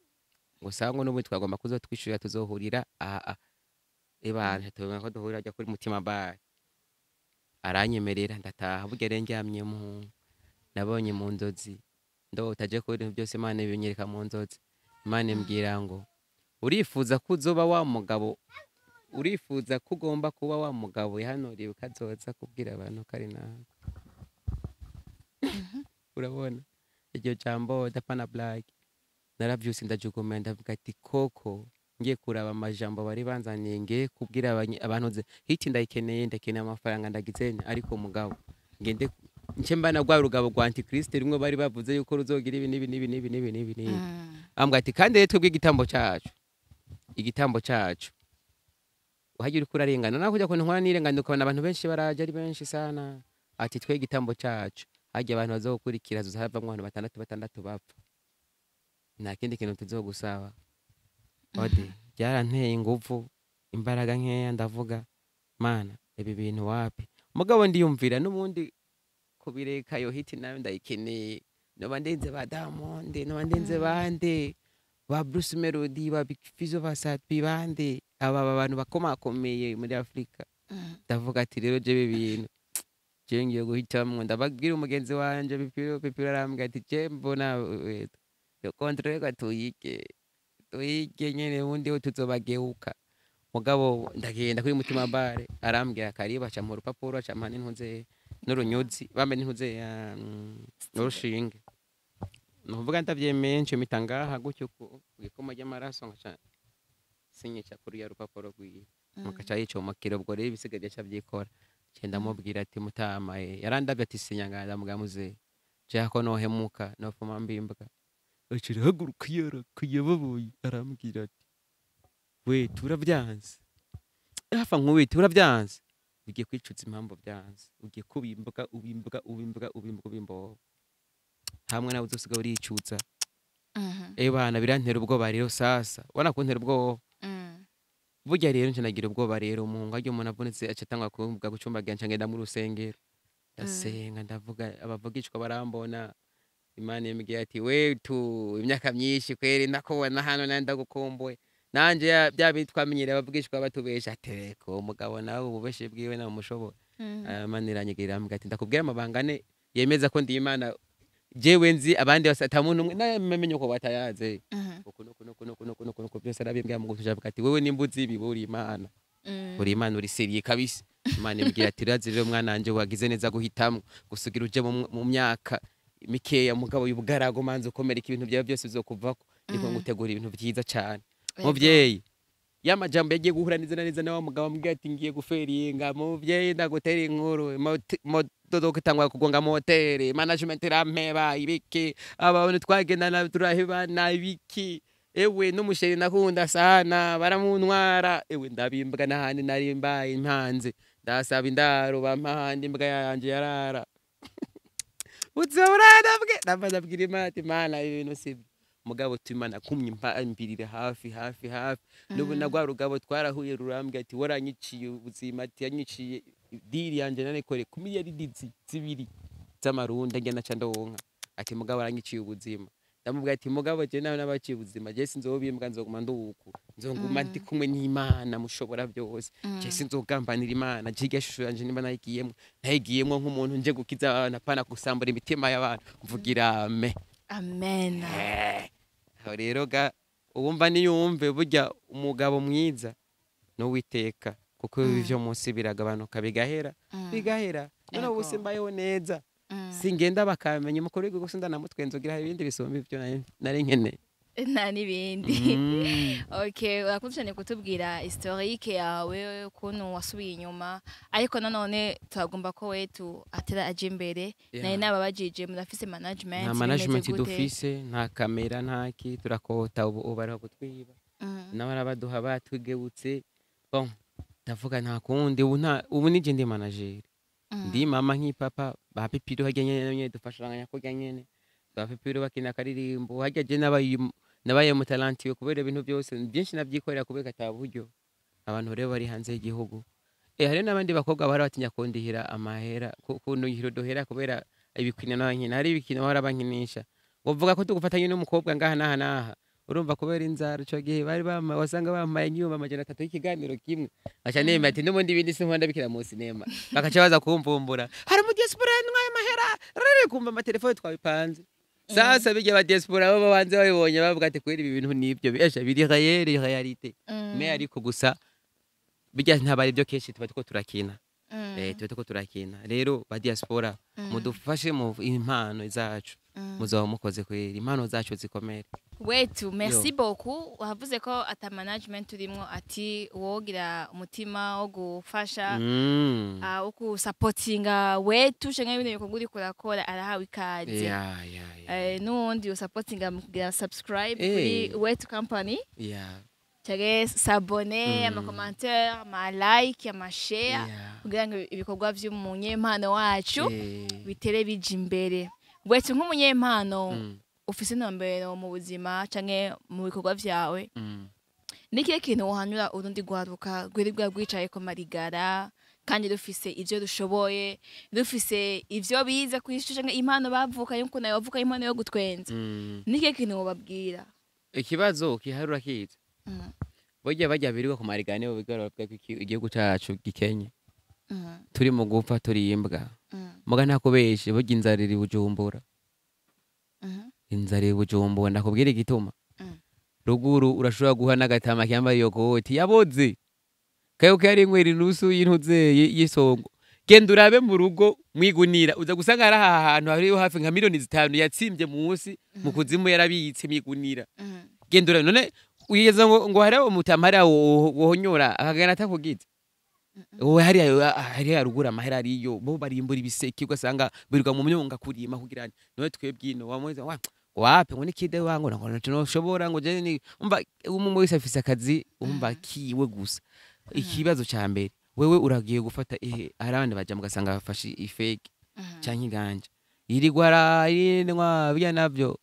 ngo sango n'ubu twagomba kuzo twishurira tuzohurira ebana tubona ko duhurira ajya kuri mutima bar aranyemerera ndataha bugere ndyamye mu nabonye mu nzozi ndotaje ko ibintu byose Imana ibinyereka mu nzozi Imana imbwira ngo urifuza kuzoba wa mugabo urifuza kugomba kuba wa mugabo yahanuriye ukazoza kubwira abantu kari nawe urabona iryo jambo dapana black naravyuse ndajugumenda ndavuga ati koko ngiye kuraba amajambo bari banzaniye ngiye kubwira abantu hiti ndakeneye amafaranga ndagizene ariko mugabo ngende nchemba na gwa rugabo rwa antichrist rimwe bari bavuze yuko ruzogira ibi ambwa ati kandi rero twebwe igitambo cyacu uhagira uri kurarengana naho kujya nkora nirengana ukabona abantu benshi baraje ari benshi sana ati twe igitambo cyacu hajya abantu bazokurikira zuzavamwe abantu batandatu bapfa nta kindi kintu tuzogusaba ode byaranteye ingufu imbaraga nkeya ndavuga mana ibi bintu wapi mugabo ndiyumvira n'ubundi kubireka yo hiti nayo ndayikeneye noba ndenze ba Diamond noba ndenze bande ba Bruce Melody ba Big Fizzo ba Sadbi bande aba bantu bakomakomeye muri Afrika ndavuga ati rero je bibintu je ngiye guhitamwo ndababwira umugenzi wanje Pipiro arambwira ati je mbona yo kontre tuyige nyene ubundi ho tuzobageuka mugabo ndagenda kuri mutima bare arambwira kariba aca mu rupapuro aca mpana intuze n'urunyuzi bambe n'intuze n'urushinge nuvuga ndavyemeye nco mitangaha gutyo kugikoma ry'amaraso ngaca sinyica kuri ya rupapuro rwiwe mukaca yicomakira ubwo rero ibisigaye cavyikora cenda mubwira ati mutama yarandavye ati sinyanga ndamugamuze jako nohemuka nofuma mbimbwa acira haguruka yara kuyababoye arambwira ati we turavyanze hafa nkuwe turavyanze ugiye kwicuza impamvu byanze ugiye ubimbuka hamwe nawe uzosiga uricuza bana birantera ubwoba rero sasa wana kuntera ubwoba burya rero nje nagira ubwoba rero umuhungu aryo umuntu avunitse acatangwa kuvuga gucumbagira nca ngenda mu rusengero ndasenga ndavuga abavugishwa barambona Imana yambwiye ati wetu imyaka myinshi kweri ndakubona hano nanda gukomboye nanje bya bitwamenyere abavugishwa batubesha ateko umugabo nawe ububeshe bwiwe na umushobora amaniranye girambwa ati ndakubwira amabanga ne yemeza ko ndi Imana jewe nzi abandi basata muntu umwe namenye ko batayaze uko byose arabimbwira mu gushavuga ati wewe nimbuzi ibi buri Imana uri seriye kabisa Imana imbwira ati razi rero mwana wanje wagize neza guhitamwe gusugira uje mu myaka mikeya mugabo y'ubugarago manze ukomereka ibintu byawe byose bizokuvako niko ngutegura ibintu byiza cyane muvyeyi yamajambo yagiye guhura neza nawe mugabo mbwiye ati ngiye guferinga muvyeyi ndagutera inkuru mododo kitangwa kugonga moteri management rampeba ibiki abantu twagendana turahebana ibiki ewe n'umusheri nakunda sana baramuntwara ewe ndabimbwa nahandi nari mbaye impanze ndasaba indaro bampahandi imbwa yanje yarara uzorana bwe nabazabwira imati mana ibintu sibyo mugabo tumana kumye impirire hafi nubu nagwa rugabo twarahuye rurambye ati waranyiciye ubuzima ati yanyiciye diri yanje nanekore kumiliyari zibiri z'amarundi ngena ca ndonka ati mugabo aranyiciye ubuzima ndamubwira ati mugabo je nawe nabaciye ubuzima je sinzobimbwa nzoguma nduku nzonguma ndi kumwe n'Imana mushobora byose je sinzogambanira Imana jige shusho yanje nimba nayigiyemwo nk'umuntu nje gukiza abantu apana gusambura imitima y'abantu mvugira amen rero ga ubumva niyumve burya umugabo mwiza no witeka kuko ibyo munsi biragabanuka bigahera none ubuse mbayeho neza singenda bakamenya umukuru w'igihugu gusa ndanamutwe nzogira ibindi bisombe byo nari nkeneye nta n'ibindi okay urakunze kutubwira historique yawe ukuntu wasubiye inyuma ariko nanone turagomba ko wetu atera aje imbere nari nababajije murafise management nta management dufise nta kamera ntaki turakota ubu baraho kutwiba n'abarabaduha batwigewutse bon ndavuga nta kundi ubu nije ndi manager ndi mama nk'ipapa ba Pipiro hajya nyene dufashanya ko nyene ba Pipiro bakina karirimbo hajya je nabaye mu talenti yo kubera ibintu byose byinshi nabyikorera kubera ataburyo abantu rero bari hanze y'igihugu hari n'abandi bakobwa bari batinya kondihira amahera kuntu yihiro dohera kubera ibikwina n'abankina hari ibikino barabankinisha uvuga ko tugufatanye n'umukobwa ngaha naha urumva kubera inzara cyo gihe bari wasanga bamaye nyuma amajana 3 y'ikiganiro kimwe acha neme ati n'ubundi bindi sinkunda bikira mu sinema bakaca baza kumvumbura hari mu diaspora n'ayo mahera rere kumva amatelefone twabipanze sasa bijya ba diaspora baba banze babibonye bavuga ati kweri ibi bintu nibyo besha biri realite me ariko gusa bijya ntabari byo keshi tuba turakina tuba turakina rero ba diaspora mudufashe mu impano zacu muzaba mukoze kweri impano zacu zikomere wetu merci beaucoup wavuze ko ata management urimo ati wogira umutima wo gufasha wo supportinga wetu shenga ibintu bikorwa uri kurakora arahawe ikaze nundi usupportinga mugira subscribe kuri wetu company Chage s'abonner ama commentaire ama like ama share kugira ngo ibikorwa by'umunyempano wacu bitere bije imbere wetu nk'umunyempano ufise intumbero mu buzima canke mu bikorwa vyawe niki kintu wohanyura urundi gwaruka gwiribwa gwicaye ko marigara kandi dufise ivyo dushoboye dufise ivyo bize kwishusha impano bavukanye uko nayo bavuka impano yo gutwenza niki kintu babwira ikibazo kiharura kiza burya bajya birirwa ku marigane bigarura ko igihugu cyacu gikenye turi mu gupfa turi imbwa muga ntakubeshe burya inzara iri Bujumbura inzara iri Bujumbura ndakubwira igituma ruguru urashobora guha n'agatama kyambaye iyo koti yaboze kayo kari inkweri nusu y'intuzeye y'isongo genda urabe mu rugo mwigunira uza gusanga ari aha hantu hariho hafi nka miliyoni 5 yatsimbye munsi mu kuzimu yarabitse mwigunira genda urabe none uyeza ngo hari umutamara wohonyora akagana atakugize wowe hari harugura amahera ariyo bo barimbura ibiseke ugasanga birirwa mu myonga kurima kugirana none twebwino wamweza wape ngo nikide wangu ngo ntushobora ngo je ni umva umwe wese afise akazi umva kiwe gusa ikibazo ca mbere wewe uragiye gufata arabandi baja mugasanga bafashe ifake canke inganje irigwara irinwa bya navyo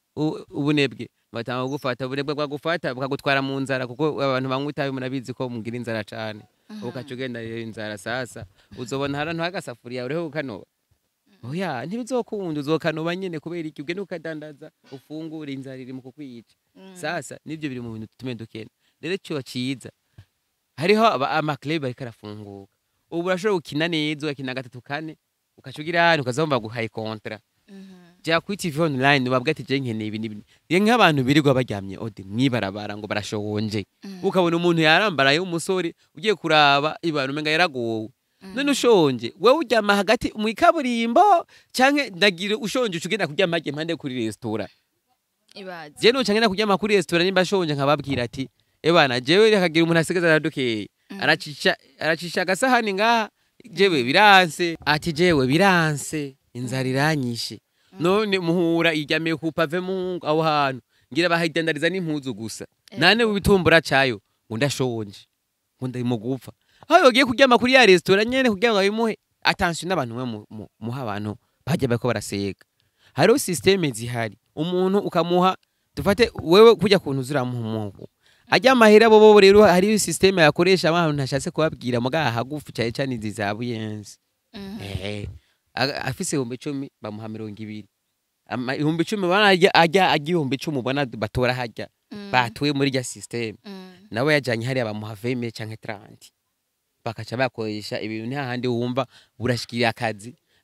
ubunebwe batanga gufata ubunebwe bwa gufata bakagutwara mu nzara kuko abantu bamwitaye murabizi ko mugira inzara cane ukacugenda inzara sasa uzobona harantu hagasafuriya ureho ukanoba oya ntibizokunda uzokanoba nyene kubera iki ugende ukadandaza ufungura inzara iri mu kukwica sasa nivyo biri mu bintu tume dukena rero cyo ciza hariho ama club ariko arafunguka ubu urashobora gukina neza ugakina 3-4 ukacugira hano ukazomba guhaye kontra ja kuri TV online babwa ati je nkeneye ibi nibi ye nk'abantu birirwa baryamye ode mwibarabara ngo barashonje ukabona umuntu yarambaraye umusore ugiye kuraba ibintu menga yaragowe none ushonje wewe uryama hagati mu ikaburimbo canke ndagire ushonje ucugenda kuryama impande kuri restaurant ibaze je no canke kuryama kuri restaurant nimba shonje nkababwira ati ebana jewe rakagira umuntu asigaza aradukeye aracisha agasahani ngaha jewe biranse ati jewe biranse inzara iranyishe none muhura iryamiye ku pave mungu aho hantu ngira bahidandariza n'impuzu gusa nane ubitumbura cayo ngo ndashonje ngo ndimo gupfa aho yogiye kuryama kuri ya restaurant nyene kugira ngo bimuhe attention n'abantu we muha abantu bajya bako baraseka hariho systeme zihari umuntu ukamuha dufate wewe kujya kuntu ziramuha ajya amahera bobo rero hari systeme yakoresha abantu ntashatse kubabwira muga hagufu cyaye cyane zizabuyenze afise 10 bamuha 200 10 bana ajya 10 bana batora hajya batuye muri ya systeme nawe yajanye hari abamuha 20 canke 30 bakaca bakoresha ibintu nta handi wumva burashikira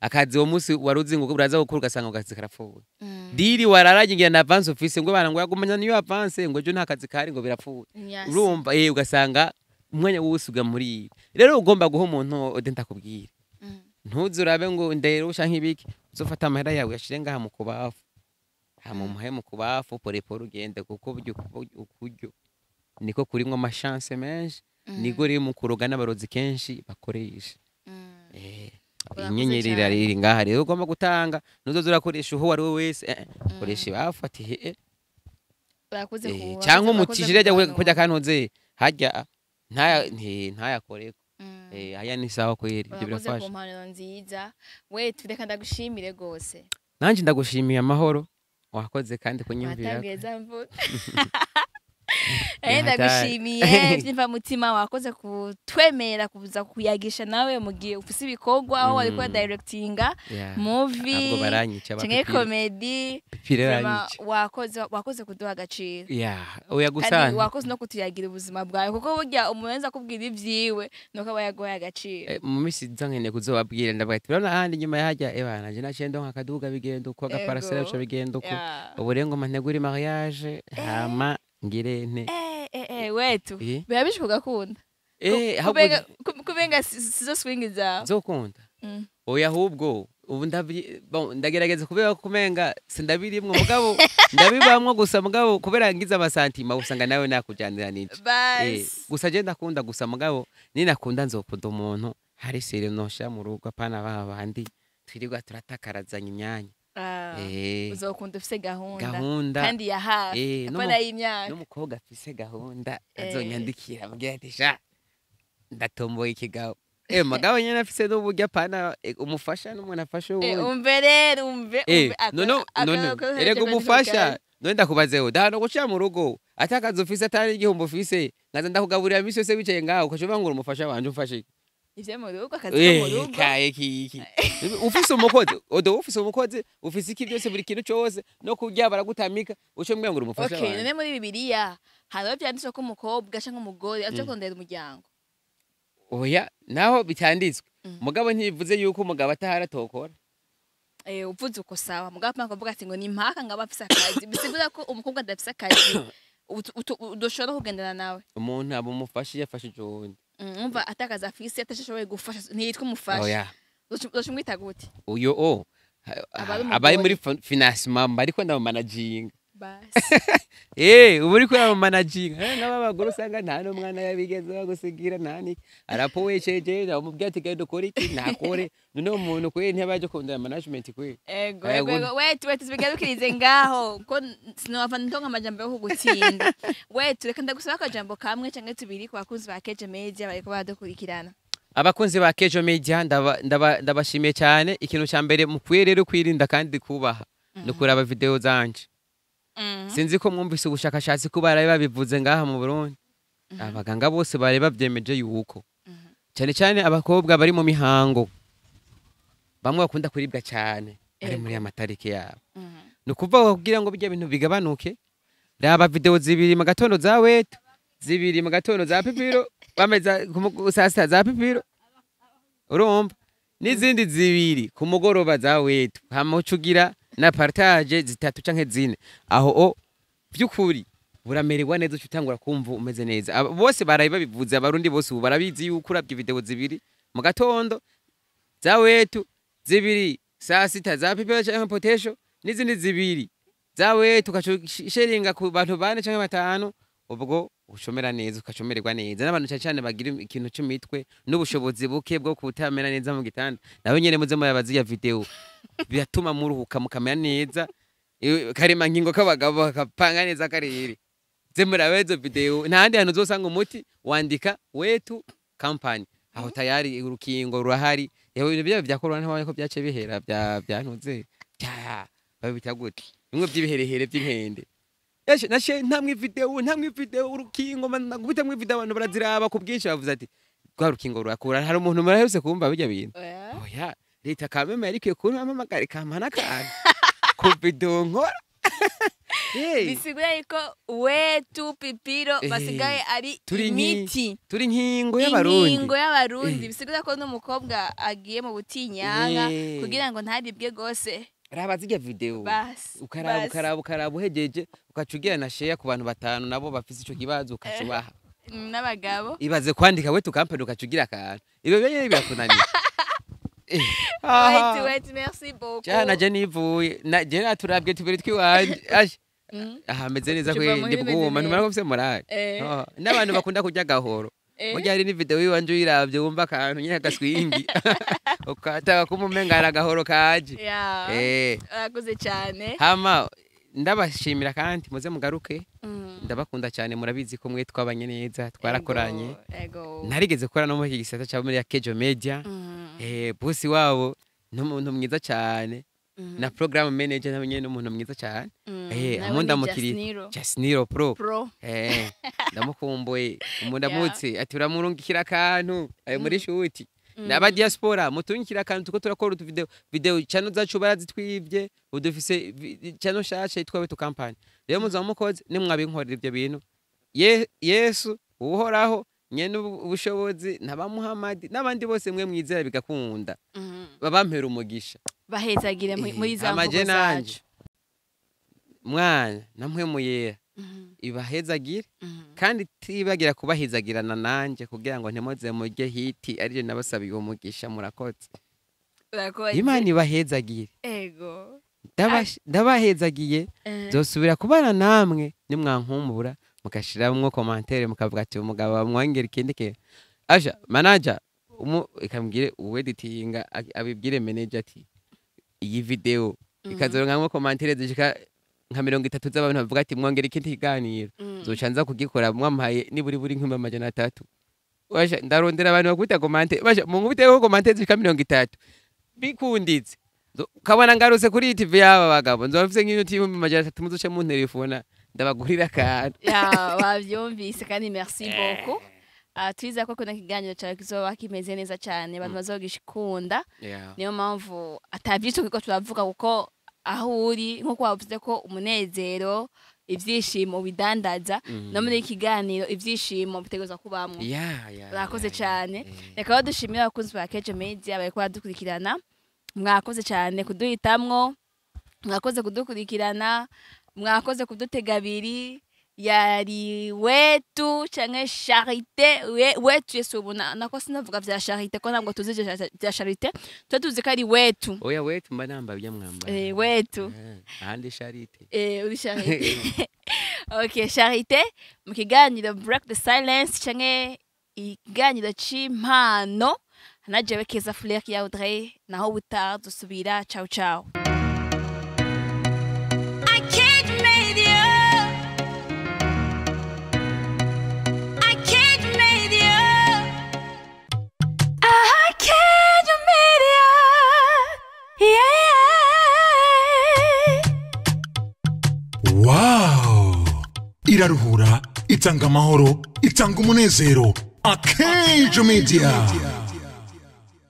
akazi wo musi waruzi ngo buraza gukura ugasanga ugazi karapfuye diri wararagingira na avance office ngo bana ngo yagumanya niyo avance ngo je nta kazi kari ngo birapfuye urumva ugasanga umwanya wusuga muri rero ugomba guha umuntu odenta kubwira ntuzurabe ngo ndero ushanka ibiki uzofata amahera yawe yashire ngaha mu kubafu muhe mu kubafu poreporo ugende kuko ukuryo niko kurimwe amachance menshi niko riri mu kuroga n'abarozi kenshi bakoresha inyenyeri riri ngaha rero ugomba gutanga ntuzozurakoresha uho wari wese koresha bafatiye cyangwa umutishire ajya kujya kantuze hajya ntayakoreko aya ni sawa kweri ibyo birafasha kumpaniro nziza we tureka ndagushimire gose nanje ndagushimiye amahoro wakoze kandi kunyumvira ndagushimiye byimva mutima wakoze kutwemera kuza kuyagisha nawe mugiye ufise ibikorwa aho wari kwa directinga movie cyangwa comedy wakoze kuduha agaciro oya gusana wakoze no kutuyagira ubuzima bwawe kuko burya umuntu kubwira ivyiwe nuko bayagoye agaciro mu misi nzangene kuzobabwira ndabagati birona handi nyuma yajya ebana je nacendo nkakaduga bigenda uko agaparasera cyo bigenda uko uburengo mantegura mariage hama ngirente wetu birabishwe gakunda kubenga sizo swing za zokunda oya ahubwo ubu ndagerageza kubera kumenga sindabirimwe mugabo ndabibamwe gusa mugabo kubera ngiza amasantima usanga nawe nakujanira n'iki gusa je ndakunda gusa mugabo ni nakunda nzokunda umuntu hari sere nosha mu rugo apana babandi twirirwa turatakarazanya imyanya uzokunda ufise gahunda kandi ya hafi apana y'imyaka n'umukobwa afise gahunda azonyandikira ambwira ati sha ndatomboye ikigabo magabo nyene afise n'uburyo apana umufasha n'umuntu afashe uwo umve no erego umufasha none ndakubazeho dahano guca mu rugo atakaza ufise atari igihumbo ufise ngaza ndakugaburira misi yose wicaye ngaho ukacuba ngo umufasha wanje umfashe ivyo mu rugo akazi ko mu rugo kaye kiki ufise umukozi ufise iki byose buri kintu cyose no kurya baragutamika uco mbwira ngo umufasha okay none muri bibiliya hariho byanditswe ko umukobwa canke umugore aje kurondera umuryango oya naho bitanditswe mugabo ntibivuze yuko umugabo ataharatokora uvuze uko sawa mugabo akavuga ati ngo ni impaka ngaba afise akazi bisigura ko umukobwa adafise akazi udoshobora kugendana nawe umuntu abumufashe yafashije uwundi umva atakaza afise atashoboye gufasha ntiyitwa umufasha oya ushumwita gute uyo abari muri financement ariko ndamanaginga basi ubu uriko ndamanaginga n'abagore usanga nta n'umwana yabigeze bagusigira nani arapowecheje amubwira ati genda ukora iki nakore none umuntu kwe ntiyabaje kundana management kwe ego wait bigarukirize ngaho ko sinova ntonga amajambo yo kugutsinda wait reka ndagusaba akajambo kamwe canke tubiri ku bakunzi ba Kejo Media bariko baradukurikirana abakunzi ba Kejo Media ndabashimiye cyane ikintu cya mbere mukwiye rero kwirinda kandi kubaha no kuraba video zanje sinzi ko mwumvise ubushakashatsi ko barabe babivuze ngaha mu Burundi abaganga bose bare bavyemeje yuko cyane cyane abakobwa bari mu mihango bamwe bakunda kuribwa cyane ari muri amatarike yabo no kuvuga kugira ngo bijya bintu bigabanuke raba video zibiri mu gatondo za wetu zibiri mu gatondo za pipiro bameza sasa za pipiro urumva n'izindi zibiri ku mugoroba za wetu hamucugira na partage zitatu canke zine aho byukuri buramererwa neza utangura kumva umeze neza bose baraye babivuze abarundi bose ubu barabizi yuko uravye video zibiri mu gatondo za wetu zibiri saa sita za pipiro canke potential n'izindi zibiri za wetu ukasheringa ku bantu bane canke batanu ubwo ushomera neza ukacomererwa neza n'abantu cyane bagira ikintu cy'umitwe n'ubushobozi buke bwo kutamera neza mu gitanda nawe nyene muze murabazi ya video biratuma muruhuka mukamera neza karema nkingo kabagabo bakapanga neza karere ze murabezo video ntandi hantu uzosanga umuti wandika wetu company aho tayari urukingo rurahari ibintu bya byakorana ntabwo ko byace bihera byantuze babita gute bimwe by'ibiherehere by'inkende nashe ntamwe video urukingo nagubita mwe video abantu baraziraba ku bwinshi bavuze ati rwa rukingo rurakura hari umuntu muraherutse kumva bijya bintu oya leta kameme yarikwiye kumpamagara ikamana kandi ku video nkora bisigura yuko wetu pipiro basigaye ari imiti turi nkingo y'abarundi bisigura ko n'umukobwa agiye mu butinyanga kugira ngo ntaribwe gose raba zijya video ukaraba uhejeje ukacugira na share ku bantu batanu nabo bafise ico kibazo ukacubaha n'abagabo ibaze kwandika we tukampera ukacugira akantu ibo byenye birakunaniye wait merci beaucoup cyana je nivuye je naturabwe tubiri twiwanje meze neza kwe ndibwuma ntumara ko bise morale n'abantu bakunda kujya gahoro burya hari ni video yiwanje uyiravye wumva akantu nyine agaswingi ukataka kumumengara gahoro kaje arakoze cyane hama ndabashimira kandi muze mugaruke ndabakunda cyane murabizi ko mwe twabanye neza twarakoranye narigeze gukora no muri gisata cya muri Kejo Media bosi wabo n'umuntu mwiza cyane na program manager namenye n'umuntu mwiza cyane amunda mukiri Jasniro Pro ndamukumbuye umundamutse ati uramurungikira akantu muri shuti naba diaspora mutunkira akantu tuko turakora video channel zacu barazitwivye udufise channel shasha itwa wetu company rero muzamukoze nimwabinkorera ibyo bintu Yesu uhoraho nyene ubushobozi naba Muhammad nabandi bose mwe mwizera bigakunda babampera umugisha bahezagire muri zamvugo zacu mwana namwe muyera ibahezagire kandi tibagira kubahezagirana nanje kugira ngo ntemoze mujye hiti arije nabasabiye umugisha murakoze Imana ibahezagire ndabahezagiye zosubira kubana namwe nimwankumbura mukashiramwo commentaire mukavuga ati umugabo bamwongera ikindi ke aja manager ikambwire uweditinga abibwire manager ati iyi video ikazoronkamwo commentaire zishika nka 30 z'abantu bavuga ati mwongera ikindi kiganiro zocanza kugikora mwampaye niburi buri nk'imba majana 3 washa ndarondera abantu bakuta commentaire basha munkubiteho commentaire zishika 30 bikunditse kabana ngaruse kuri TV yaba bagabo nzofise nk'intu y'imba majana 3 muzoce mu telefone ndabagurira kandi wavyumvise kandi merci beaucoup twiza ko kuna kiganiro cyawe kizoba kimeze neza cyane abantu bazogishikunda niyo mpamvu atabyitse kuko turavuga kuko aho uri nko kwavuze ko umunezero ivyishimo bidandaza no muri kiganiro ivyishimo bitegerezwa kubamwe urakoze cyane reka badushimira abakunzi ba Keje Media bari kwa dukurikirana mwakoze cyane kuduhitamwo mwakoze kudukurikirana mwakoze kudutega abiri yari wetu canke Charité wetu yesubuna nako sinavuga vya Charité ko ntabwo tuzi vya Charité tuzi ko ari wetu oya wetu mba namba byamwamba wetu ahandi Charité uri Charité okay Charité mu kiganiro Break the Silence canke ikiganiro c'impano najewe Keza Fleur ya Audrey naho butaha dusubira ciao ciao Wow! Iraruhura, itanga amahoro, itanga umunezero. Keje Media.